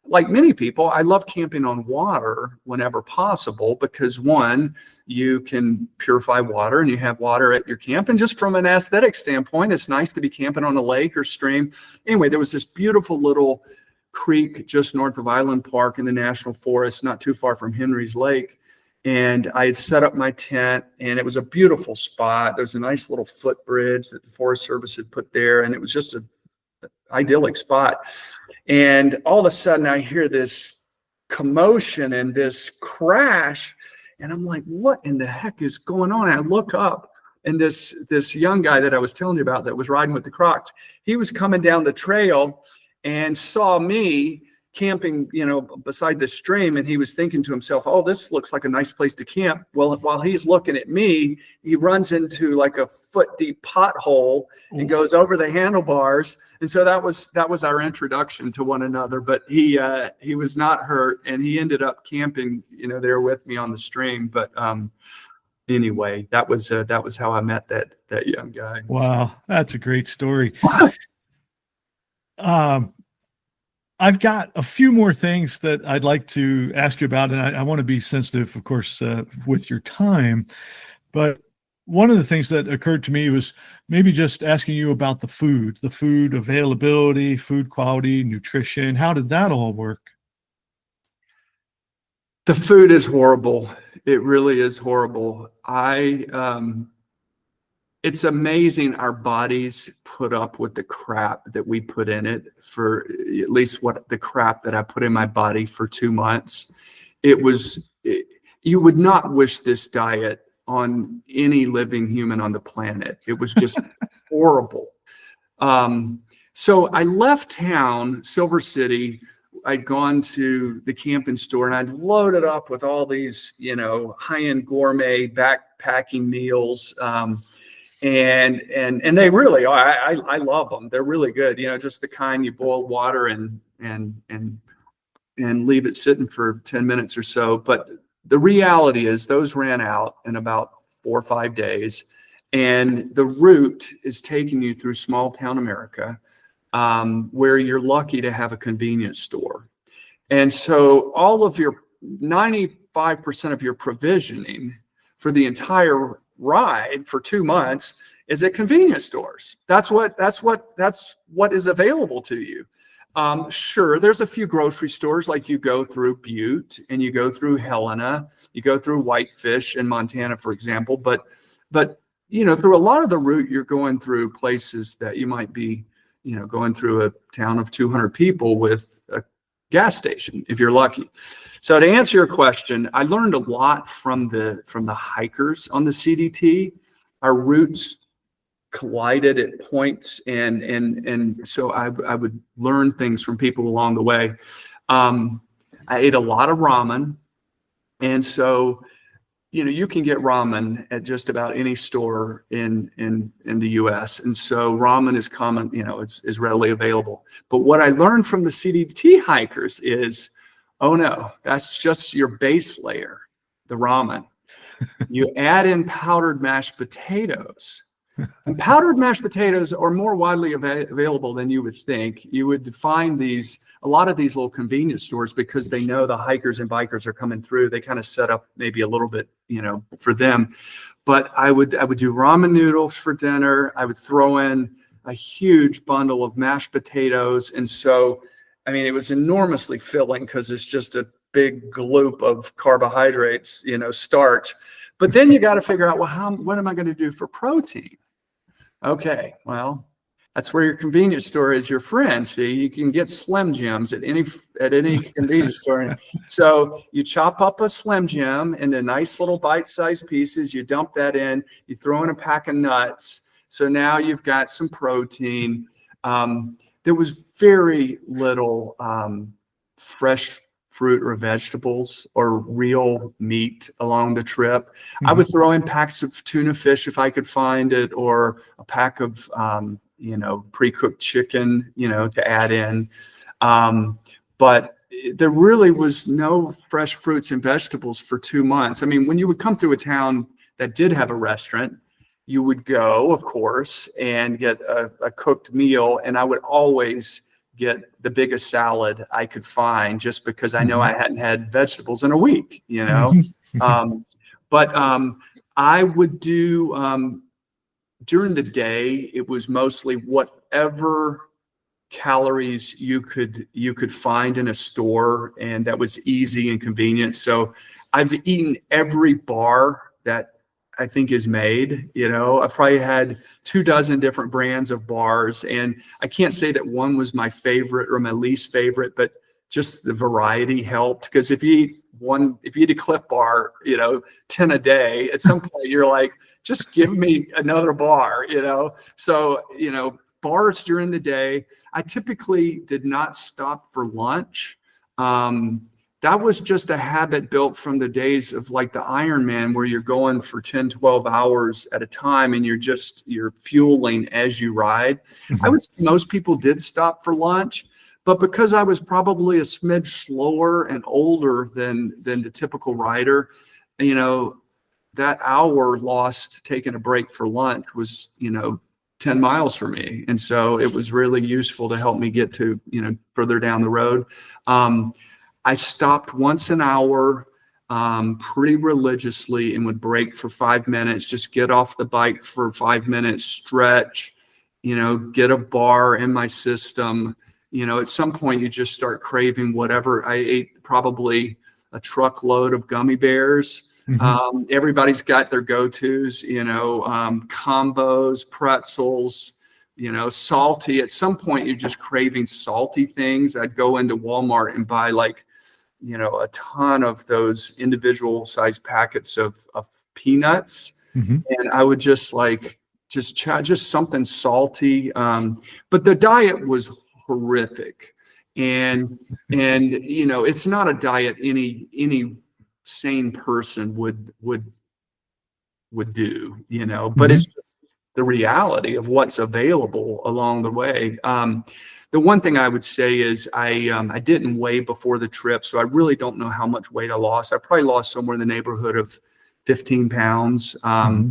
like many people, I love camping on water whenever possible because, one, you can purify water and you have water at your camp. And just from an aesthetic standpoint, it's nice to be camping on a lake or stream. Anyway, there was this beautiful little creek just north of Island Park in the National Forest, not too far from Henry's Lake. And I had set up my tent, and it was a beautiful spot. There was a nice little footbridge that the Forest Service had put there, and it was just an idyllic spot. And all of a sudden, I hear this commotion and this crash, and I'm like, "What in the heck is going on?" And I look up, and this young guy that I was telling you about that was riding with the Crocs, he was coming down the trail and saw me camping, beside the stream, and he was thinking to himself, "Oh, this looks like a nice place to camp." Well, while he's looking at me, he runs into like a foot-deep pothole and goes over the handlebars. And so that was our introduction to one another. But he was not hurt, and he ended up camping, there with me on the stream. But anyway, that was how I met that young guy. Wow, that's a great story. I've got a few more things that I'd like to ask you about, and I want to be sensitive, of course, with your time. But one of the things that occurred to me was maybe just asking you about the food availability, food quality, nutrition. How did that all work? The food is horrible. It really is horrible. It's amazing our bodies put up with the crap that we put in it, for at least the crap that I put in my body for 2 months. You would not wish this diet on any living human on the planet. It was just horrible. So I left town, Silver City. I'd gone to the camping store, and I'd loaded up with all these, high-end gourmet backpacking meals. And they really are. I love them. They're really good. Just the kind you boil water and leave it sitting for 10 minutes or so. But the reality is those ran out in about 4 or 5 days. And the route is taking you through small town America, where you're lucky to have a convenience store. And so all of your 95% of your provisioning for the entire ride for 2 months is at convenience stores. That's what is available to you. Sure, there's a few grocery stores, like you go through Butte and you go through Helena, you go through Whitefish in Montana, for example. But through a lot of the route, you're going through places that you might be, going through a town of 200 people with a gas station, if you're lucky. So to answer your question, I learned a lot from the hikers on the CDT. Our routes collided at points, and so I would learn things from people along the way. I ate a lot of ramen, and so you can get ramen at just about any store in the U.S. And so ramen is common, is readily available. But what I learned from the CDT hikers is Oh no, that's just your base layer, the ramen. You add in powdered mashed potatoes. And powdered mashed potatoes are more widely available than you would think. You would find a lot of these little convenience stores, because they know the hikers and bikers are coming through. They kind of set up maybe a little bit, for them. But I would do ramen noodles for dinner. I would throw in a huge bundle of mashed potatoes. And so, I mean, it was enormously filling because it's just a big gloop of carbohydrates, starch. But then you got to figure out, well, what am I going to do for protein? Okay, well, that's where your convenience store is your friend. See, you can get Slim Jims at any convenience store. So you chop up a Slim Jim into nice little bite-sized pieces. You dump that in. You throw in a pack of nuts. So now you've got some protein. There was very little fresh fruit or vegetables or real meat along the trip. Mm-hmm. I would throw in packs of tuna fish if I could find it, or a pack of, pre-cooked chicken, to add in. But there really was no fresh fruits and vegetables for 2 months. I mean, when you would come through a town that did have a restaurant, you would go, of course, and get a cooked meal. And I would always get the biggest salad I could find, just because I know I hadn't had vegetables in a week, But I would do, during the day, it was mostly whatever calories you could find in a store, and that was easy and convenient. So I've eaten every bar that I think is made. I've probably had 24 different brands of bars, and I can't say that one was my favorite or my least favorite, but just the variety helped. Because if you eat a Cliff Bar, 10 a day, at some point you're like, just give me another bar, So, bars during the day. I typically did not stop for lunch. That was just a habit built from the days of like the Ironman, where you're going for 10, 12 hours at a time, and you're fueling as you ride. Mm-hmm. I would say most people did stop for lunch, but because I was probably a smidge slower and older than the typical rider, that hour lost taking a break for lunch was, 10 miles for me. And so it was really useful to help me get to, further down the road. I stopped once an hour pretty religiously, and would break for 5 minutes, just get off the bike for 5 minutes, stretch, get a bar in my system. At some point you just start craving whatever. I ate probably a truckload of gummy bears. Mm-hmm. Everybody's got their go-tos, combos, pretzels, salty. At some point you're just craving salty things. I'd go into Walmart and buy a ton of those individual sized packets of peanuts. Mm-hmm. And I would just something salty. But the diet was horrific. And it's not a diet any sane person would do, but mm-hmm. It's just the reality of what's available along the way. The one thing I would say is I didn't weigh before the trip, so I really don't know how much weight I lost. I probably lost somewhere in the neighborhood of 15 pounds. Mm-hmm.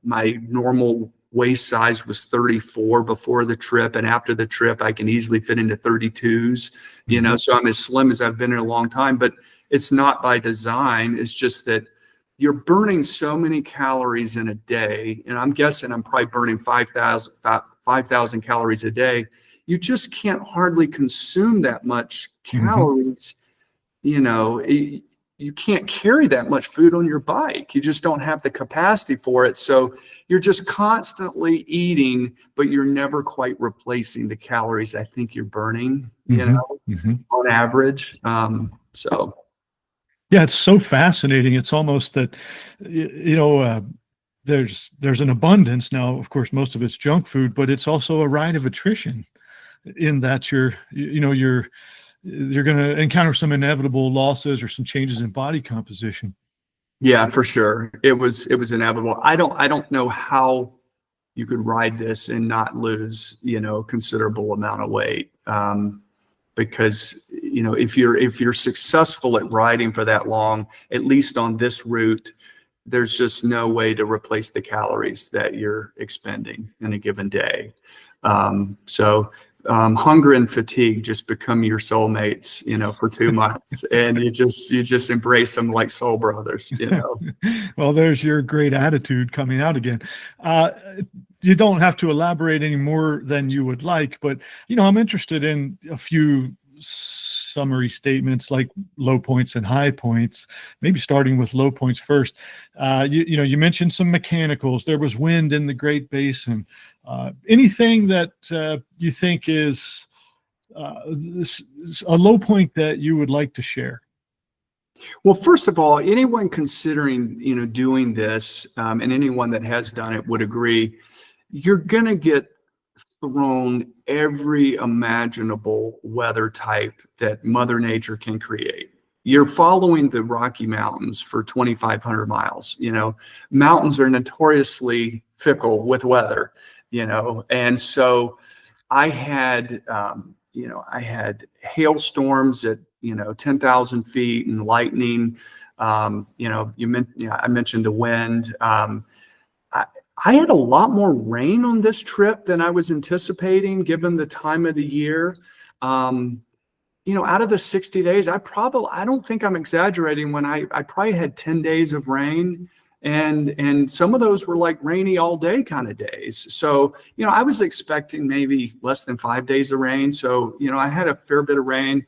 My normal waist size was 34 before the trip, and after the trip, I can easily fit into 32s. Mm-hmm. So I'm as slim as I've been in a long time. But it's not by design. It's just that you're burning so many calories in a day, and I'm guessing I'm probably burning 5,000 calories a day. You just can't hardly consume that much calories. Mm-hmm. You can't carry that much food on your bike. You just don't have the capacity for it. So you're just constantly eating, but you're never quite replacing the calories I think you're burning, mm-hmm. On average. Yeah, it's so fascinating. It's almost that, there's an abundance now. Of course, most of it's junk food, but it's also a rite of attrition, in that you're going to encounter some inevitable losses or some changes in body composition. Yeah, for sure. It was inevitable. I don't know how you could ride this and not lose, considerable amount of weight. because, if you're successful at riding for that long, at least on this route, there's just no way to replace the calories that you're expending in a given day. Hunger and fatigue just become your soulmates, for 2 months, and you just embrace them like soul brothers, Well, there's your great attitude coming out again. You don't have to elaborate any more than you would like, but I'm interested in a few summary statements like low points and high points, maybe starting with low points first. You mentioned some mechanicals. There was wind in the Great Basin. Anything that you think is a low point that you would like to share? Well, first of all, anyone considering, doing this, and anyone that has done it would agree, you're going to get thrown every imaginable weather type that Mother Nature can create. You're following the Rocky Mountains for 2,500 miles. Mountains are notoriously fickle with weather, and so I had hailstorms at 10,000 feet and lightning. I mentioned the wind. I had a lot more rain on this trip than I was anticipating, given the time of the year. Out of the 60 days, I don't think I'm exaggerating when I probably had 10 days of rain, and some of those were like rainy all day kind of days. So, I was expecting maybe less than 5 days of rain. So, I had a fair bit of rain.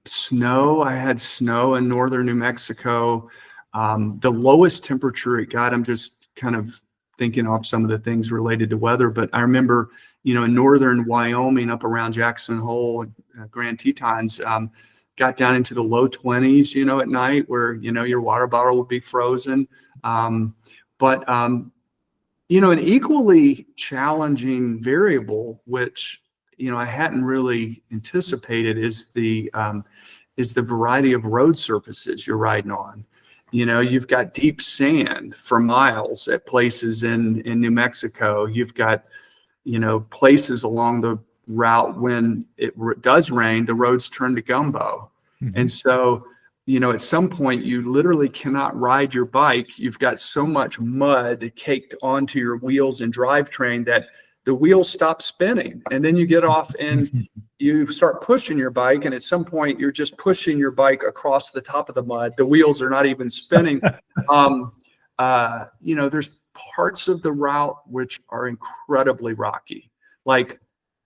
Snow, I had snow in northern New Mexico. The lowest temperature it got, I'm just kind of thinking off some of the things related to weather, but I remember, in northern Wyoming, up around Jackson Hole, Grand Tetons, got down into the low 20s, at night, where, your water bottle would be frozen. But an equally challenging variable, which, I hadn't really anticipated, is the variety of road surfaces you're riding on. You've got deep sand for miles at places in New Mexico. You've got, places along the route when it does rain, the roads turn to gumbo. Mm-hmm. And so, at some point you literally cannot ride your bike. You've got so much mud caked onto your wheels and drivetrain that the wheels stop spinning. And then you get off and you start pushing your bike. And at some point you're just pushing your bike across the top of the mud. The wheels are not even spinning. There's parts of the route which are incredibly rocky, like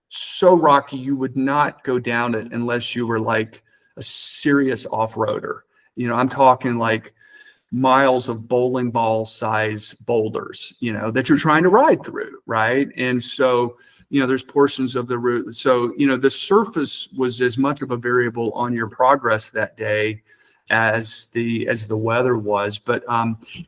so rocky you would not go down it unless you were like a serious off-roader. I'm talking like miles of bowling ball size boulders, that you're trying to ride through, right? And so, there's portions of the route. So, the surface was as much of a variable on your progress that day as the weather was. But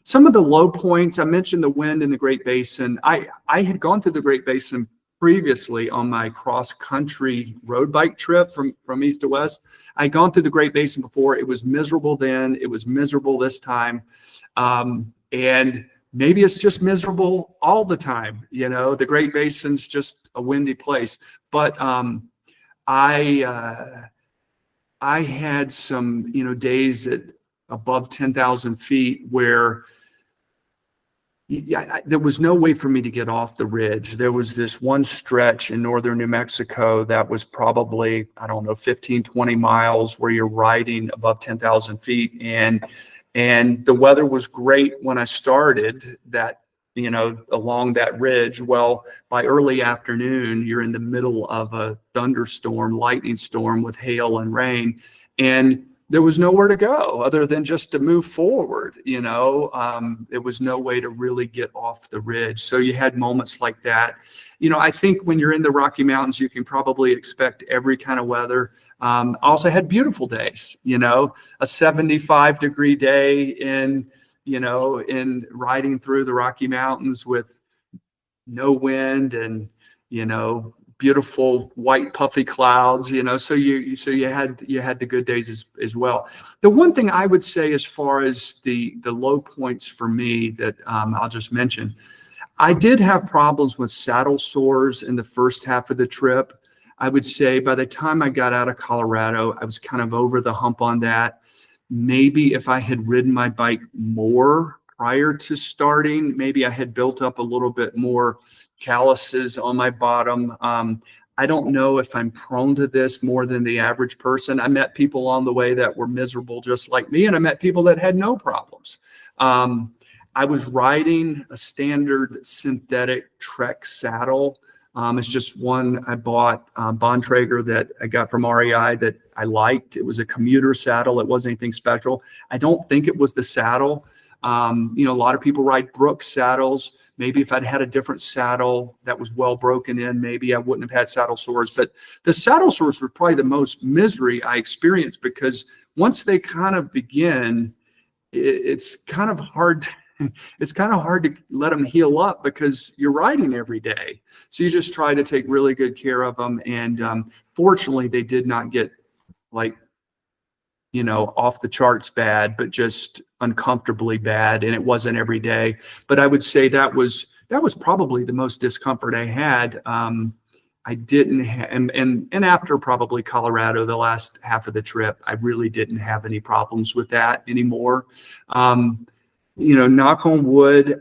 some of the low points, I mentioned the wind in the Great Basin. I had gone through the Great Basin previously on my cross-country road bike trip from east to west. I'd gone through the Great Basin before. It was miserable then. It was miserable this time. And maybe it's just miserable all the time. The Great Basin's just a windy place. But I had some, days at above 10,000 feet where there was no way for me to get off the ridge. There was this one stretch in northern New Mexico that was probably, 15, 20 miles where you're riding above 10,000 feet. And the weather was great when I started that, along that ridge. Well, by early afternoon, you're in the middle of a thunderstorm, lightning storm with hail and rain. And there was nowhere to go other than just to move forward. There was no way to really get off the ridge. So you had moments like that. I think when you're in the Rocky Mountains, you can probably expect every kind of weather. I also had beautiful days, a 75-degree day in riding through the Rocky Mountains with no wind and, beautiful white puffy clouds, so you had the good days as well. The one thing I would say as far as the low points for me that I'll just mention, I did have problems with saddle sores in the first half of the trip. I would say by the time I got out of Colorado, I was kind of over the hump on that. Maybe if I had ridden my bike more prior to starting, maybe I had built up a little bit more calluses on my bottom. I don't know if I'm prone to this more than the average person. I met people on the way that were miserable just like me, and I met people that had no problems. I was riding a standard synthetic Trek saddle. It's just one I bought, Bontrager, that I got from REI that I liked. It was a commuter saddle. It wasn't anything special. I don't think it was the saddle. A lot of people ride Brooks saddles. Maybe if I'd had a different saddle that was well broken in, maybe I wouldn't have had saddle sores. But the saddle sores were probably the most misery I experienced, because once they kind of begin, it's kind of hard. It's kind of hard to let them heal up because you're riding every day. So you just try to take really good care of them. And fortunately, they did not get off the charts bad, but just uncomfortably bad. And it wasn't every day. But I would say that was probably the most discomfort I had. I didn't have, and after probably Colorado, the last half of the trip, I really didn't have any problems with that anymore. Knock on wood,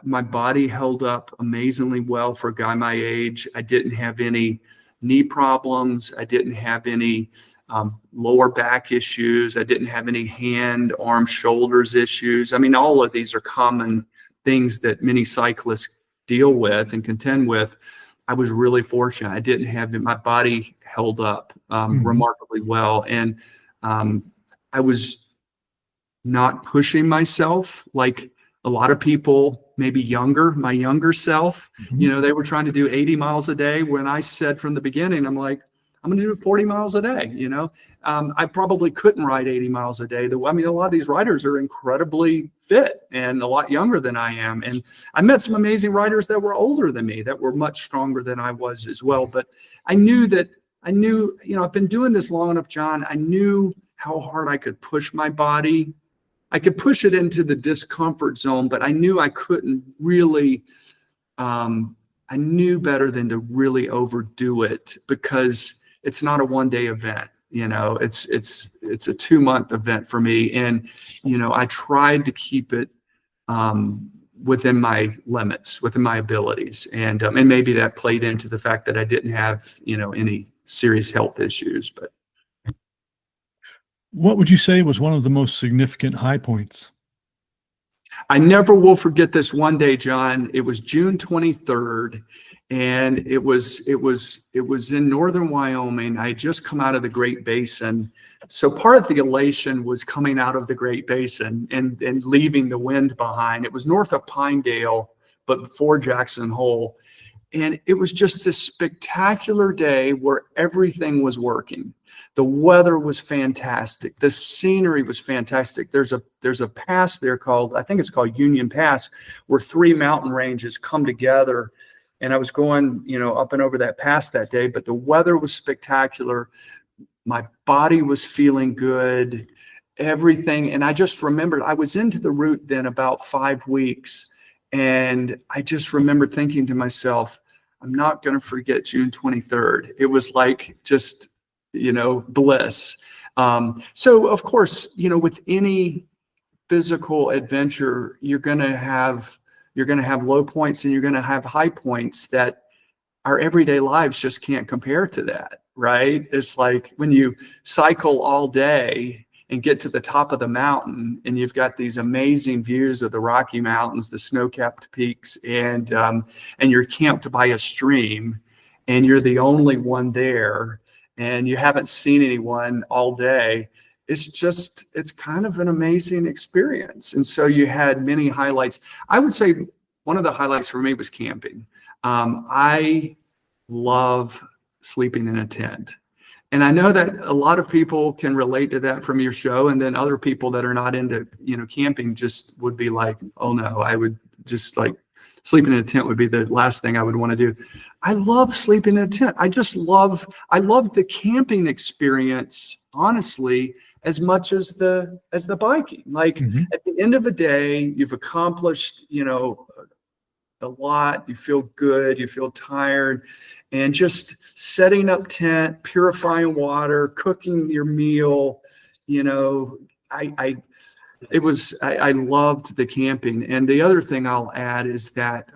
my body held up amazingly well for a guy my age. I didn't have any knee problems. I didn't have any lower back issues. I didn't have any hand, arm, shoulders issues. I mean, all of these are common things that many cyclists deal with and contend with. I was really fortunate. I didn't have it. My body held up remarkably well. And I was not pushing myself like a lot of people, maybe my younger self, they were trying to do 80 miles a day, when I said from the beginning, I'm like, I'm going to do 40 miles a day. I probably couldn't ride 80 miles a day. A lot of these riders are incredibly fit and a lot younger than I am. And I met some amazing riders that were older than me, that were much stronger than I was as well. But I knew, I've been doing this long enough, John. I knew how hard I could push my body. I could push it into the discomfort zone, but I knew I couldn't really, I knew better than to really overdo it, because it's not a one-day event. It's a 2-month event for me. And, I tried to keep it within my limits, within my abilities. And maybe that played into the fact that I didn't have, any serious health issues. But what would you say was one of the most significant high points? I never will forget this one day, John. It was June 23rd, and it was in northern Wyoming. I had just come out of the Great Basin. So part of the elation was coming out of the Great Basin and leaving the wind behind. It was north of Pinedale, but before Jackson Hole. And it was just this spectacular day where everything was working. The weather was fantastic. The scenery was fantastic. There's a pass there I think it's called Union Pass, where 3 mountain ranges come together. And I was going, up and over that pass that day, but the weather was spectacular. My body was feeling good, everything. And I just remembered I was into the route then about 5 weeks. And I just remember thinking to myself, I'm not going to forget June 23rd. It was like just, bliss. So of course, with any physical adventure, you're going to have low points and you're going to have high points that our everyday lives just can't compare to that, right? It's like when you cycle all day and get to the top of the mountain and you've got these amazing views of the Rocky Mountains, the snow-capped peaks, and you're camped by a stream and you're the only one there and you haven't seen anyone all day. It's kind of an amazing experience. And so you had many highlights. I would say one of the highlights for me was camping. I love sleeping in a tent. And I know that a lot of people can relate to that from your show. And then other people that are not into, camping just would be like, oh no, I would just like sleeping in a tent would be the last thing I would want to do. I love sleeping in a tent. I love the camping experience, honestly, as much as the biking. Like at the end of the day, you've accomplished, a a lot, you feel good, you feel tired, and just setting up tent, purifying water, cooking your meal, you know, I loved the camping. And the other thing I'll add is that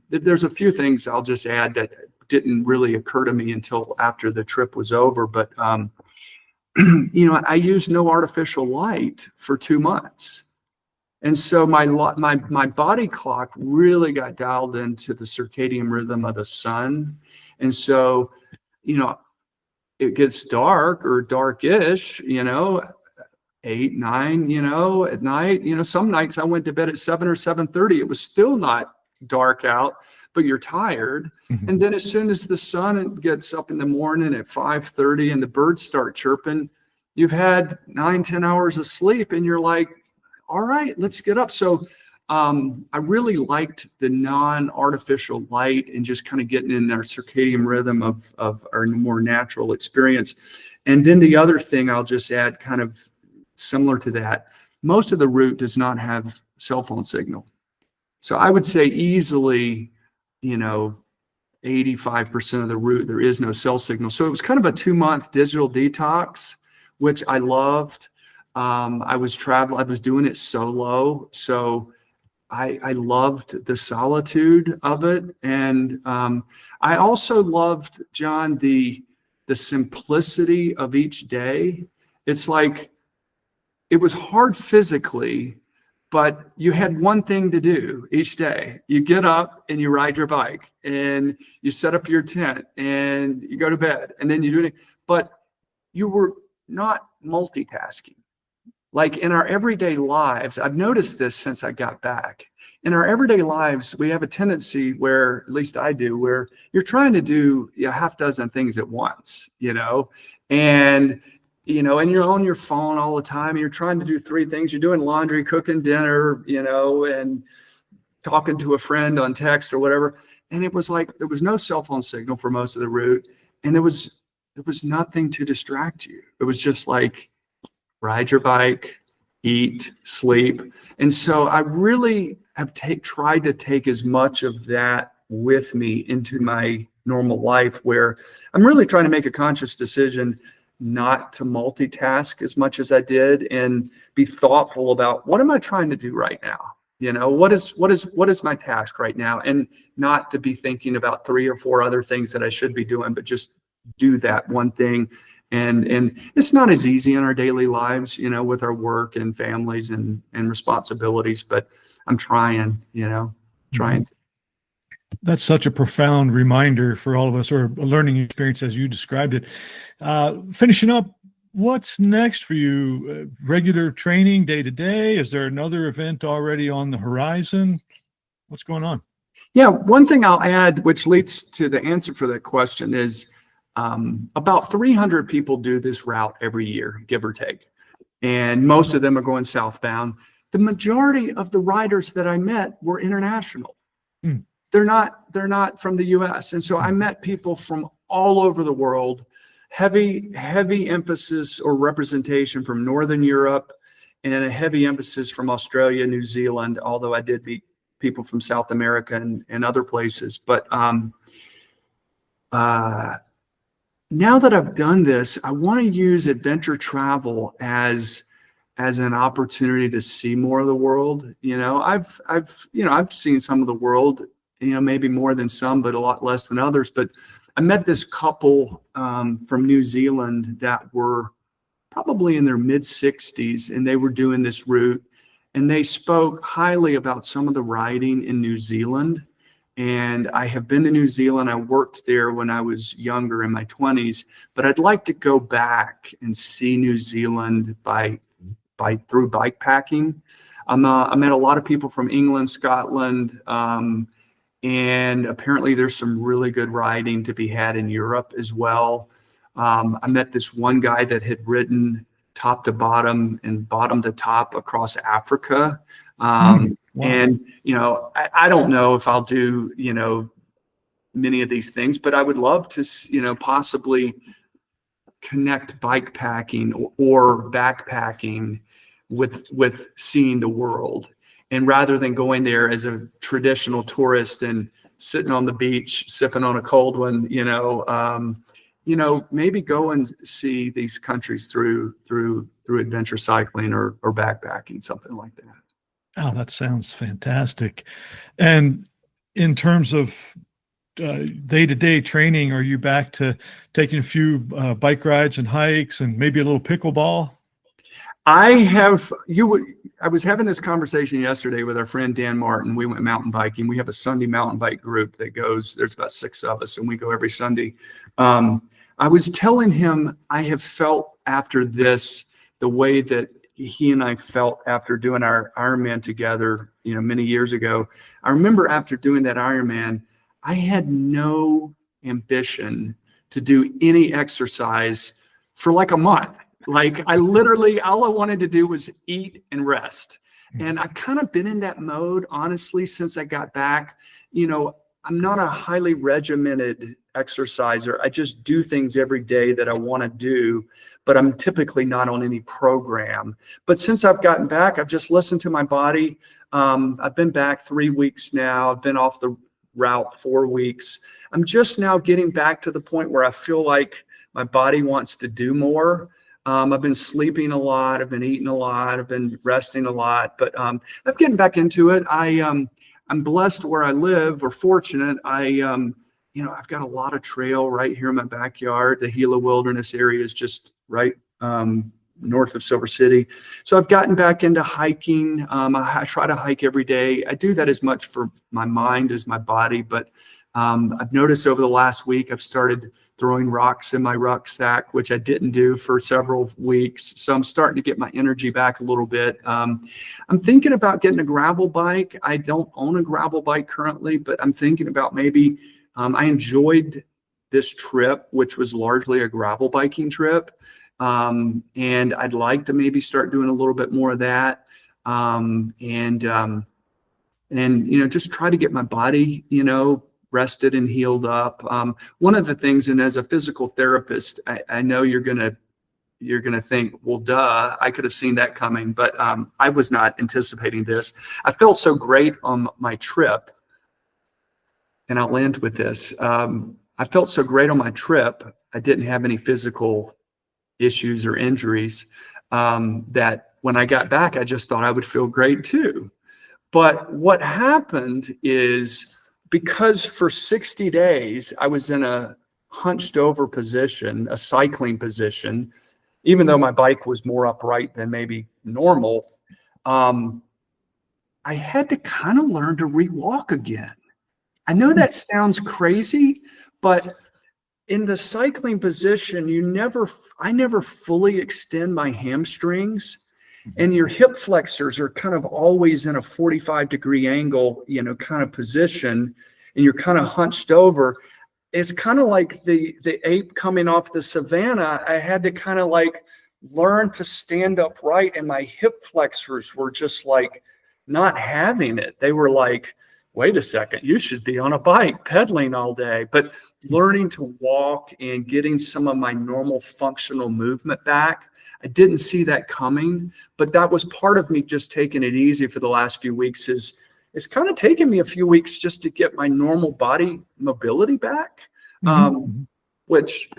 there's a few things I'll just add that didn't really occur to me until after the trip was over. But, you know, I used no artificial light for 2 months. And so my body clock really got dialed into the circadian rhythm of the sun. And so, you know, it gets dark or darkish, you know, 8, 9, you know, at night. You know, some nights I went to bed at 7 or 7:30. It was still not dark out, but you're tired. Mhm. And then as soon as the sun gets up in the morning at 5:30 and the birds start chirping, you've had 9, 10 hours of sleep, and you're like, all right, let's get up. So I really liked the non-artificial light and just kind of getting in our circadian rhythm of our more natural experience. And then the other thing I'll just add, kind of similar to that, most of the route does not have cell phone signal. So I would say easily, you know, 85% of the route, there is no cell signal. So it was kind of a 2-month digital detox, which I loved. I was doing it solo. So I loved the solitude of it. And I also loved, John, the simplicity of each day. It's like, it was hard physically, but you had one thing to do each day. You get up and you ride your bike and you set up your tent and you go to bed and then you do it. But you were not multitasking. Like in our everyday lives, I've noticed this since I got back. In our everyday lives, we have a tendency where, at least I do, where you're trying to do a half dozen things at once, you know, and you're on your phone all the time. And you're trying to do 3 things. You're doing laundry, cooking dinner, you know, and talking to a friend on text or whatever. And it was like there was no cell phone signal for most of the route, and there was nothing to distract you. It was just like ride your bike, eat, sleep. And so I really have tried to take as much of that with me into my normal life, where I'm really trying to make a conscious decision not to multitask as much as I did, and be thoughtful about what am I trying to do right now? You know, what is my task right now? And not to be thinking about 3 or 4 other things that I should be doing, but just do that one thing. And it's not as easy in our daily lives, you know, with our work and families and responsibilities, but I'm trying, you know, trying to. That's such a profound reminder for all of us, or a learning experience as you described it. Finishing up, what's next for you? Regular training day to day? Is there another event already on the horizon? What's going on? Yeah, one thing I'll add, which leads to the answer for that question, is about 300 people do this route every year, give or take. And most of them are going southbound. The majority of the riders that I met were international. Mm. They're not from the US. And so I met people from all over the world, heavy emphasis or representation from Northern Europe, and a heavy emphasis from Australia, New Zealand, although I did meet people from South America and other places. But now that I've done this, I want to use adventure travel as an opportunity to see more of the world. You know, I've seen some of the world, you know, maybe more than some, but a lot less than others. But I met this couple from New Zealand that were probably in their mid-60s, and they were doing this route, and they spoke highly about some of the riding in New Zealand. And I have been to New Zealand. I worked there when I was younger in my 20s, but I'd like to go back and see New Zealand through bike packing. I met a lot of people from England, Scotland, and apparently there's some really good riding to be had in Europe as well. I met this one guy that had ridden top to bottom and bottom to top across Africa. Wow. And, you know, I don't know if I'll do, you know, many of these things, but I would love to, you know, possibly connect bike packing or backpacking with seeing the world. And rather than going there as a traditional tourist and sitting on the beach, sipping on a cold one, maybe go and see these countries through adventure cycling or backpacking, something like that. Oh, that sounds fantastic. And in terms of day-to-day training, are you back to taking a few bike rides and hikes and maybe a little pickleball? I was having this conversation yesterday with our friend Dan Martin. We went mountain biking. We have a Sunday mountain bike group that goes, there's about 6 of us, and we go every Sunday. I was telling him I have felt after this the way that he and I felt after doing our Ironman together, many years ago. I remember after doing that Ironman, I had no ambition to do any exercise for like a month. Like I literally, all I wanted to do was eat and rest. And I've kind of been in that mode, honestly, since I got back. I'm not a highly regimented exerciser. I just do things every day that I want to do, but I'm typically not on any program. But since I've gotten back, I've just listened to my body. I've been back 3 weeks now. I've been off the route 4 weeks. I'm just now getting back to the point where I feel like my body wants to do more. I've been sleeping a lot. I've been eating a lot. I've been resting a lot, but I'm getting back into it. I'm blessed where I live, or fortunate. I've got a lot of trail right here in my backyard. The Gila Wilderness area is just right north of Silver City. So I've gotten back into hiking. I try to hike every day. I do that as much for my mind as my body, but I've noticed over the last week, I've started throwing rocks in my rucksack, which I didn't do for several weeks. So I'm starting to get my energy back a little bit. I'm thinking about getting a gravel bike. I don't own a gravel bike currently, but I'm thinking about maybe, I enjoyed this trip, which was largely a gravel biking trip. And I'd like to maybe start doing a little bit more of that. And just try to get my body, rested and healed up. One of the things, and as a physical therapist, I know you're gonna think, well, duh, I could have seen that coming, but I was not anticipating this. I felt so great on my trip, and I'll end with this. I felt so great on my trip. I didn't have any physical issues or injuries, that when I got back, I just thought I would feel great too. But what happened is, because for 60 days, I was in a hunched over position, a cycling position, even though my bike was more upright than maybe normal, I had to kind of learn to re-walk again. I know that sounds crazy, but in the cycling position, I never fully extend my hamstrings. And your hip flexors are kind of always in a 45-degree angle, kind of position, and you're kind of hunched over. It's kind of like the ape coming off the savannah. I had to kind of like learn to stand upright, and my hip flexors were just like not having it. They were like, wait a second, you should be on a bike pedaling all day. But learning to walk and getting some of my normal functional movement back, I didn't see that coming, but that was part of me just taking it easy for the last few weeks. It's kind of taken me a few weeks just to get my normal body mobility back, which,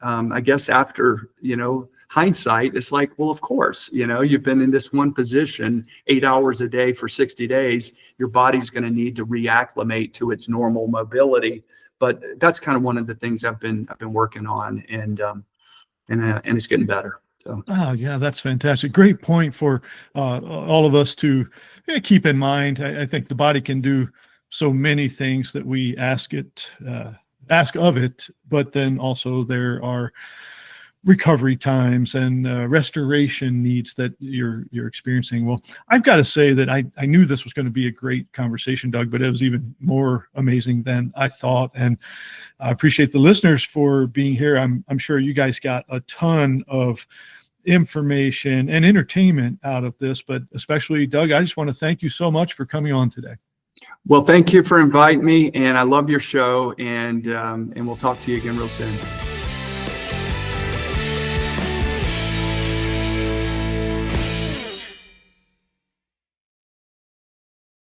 I guess after, hindsight, it's like, well, of course, you've been in this one position 8 hours a day for 60 days. Your body's going to need to reacclimate to its normal mobility. But that's kind of one of the things I've been working on, and it's getting better. So. Oh, yeah, that's fantastic. Great point for all of us to keep in mind. I think the body can do so many things that we ask of it, but then also there are recovery times and restoration needs that you're experiencing. Well, I've got to say that I knew this was going to be a great conversation, Doug, but it was even more amazing than I thought. And I appreciate the listeners for being here. I'm sure you guys got a ton of information and entertainment out of this, but especially Doug, I just want to thank you so much for coming on today. Well, thank you for inviting me, and I love your show, and we'll talk to you again real soon.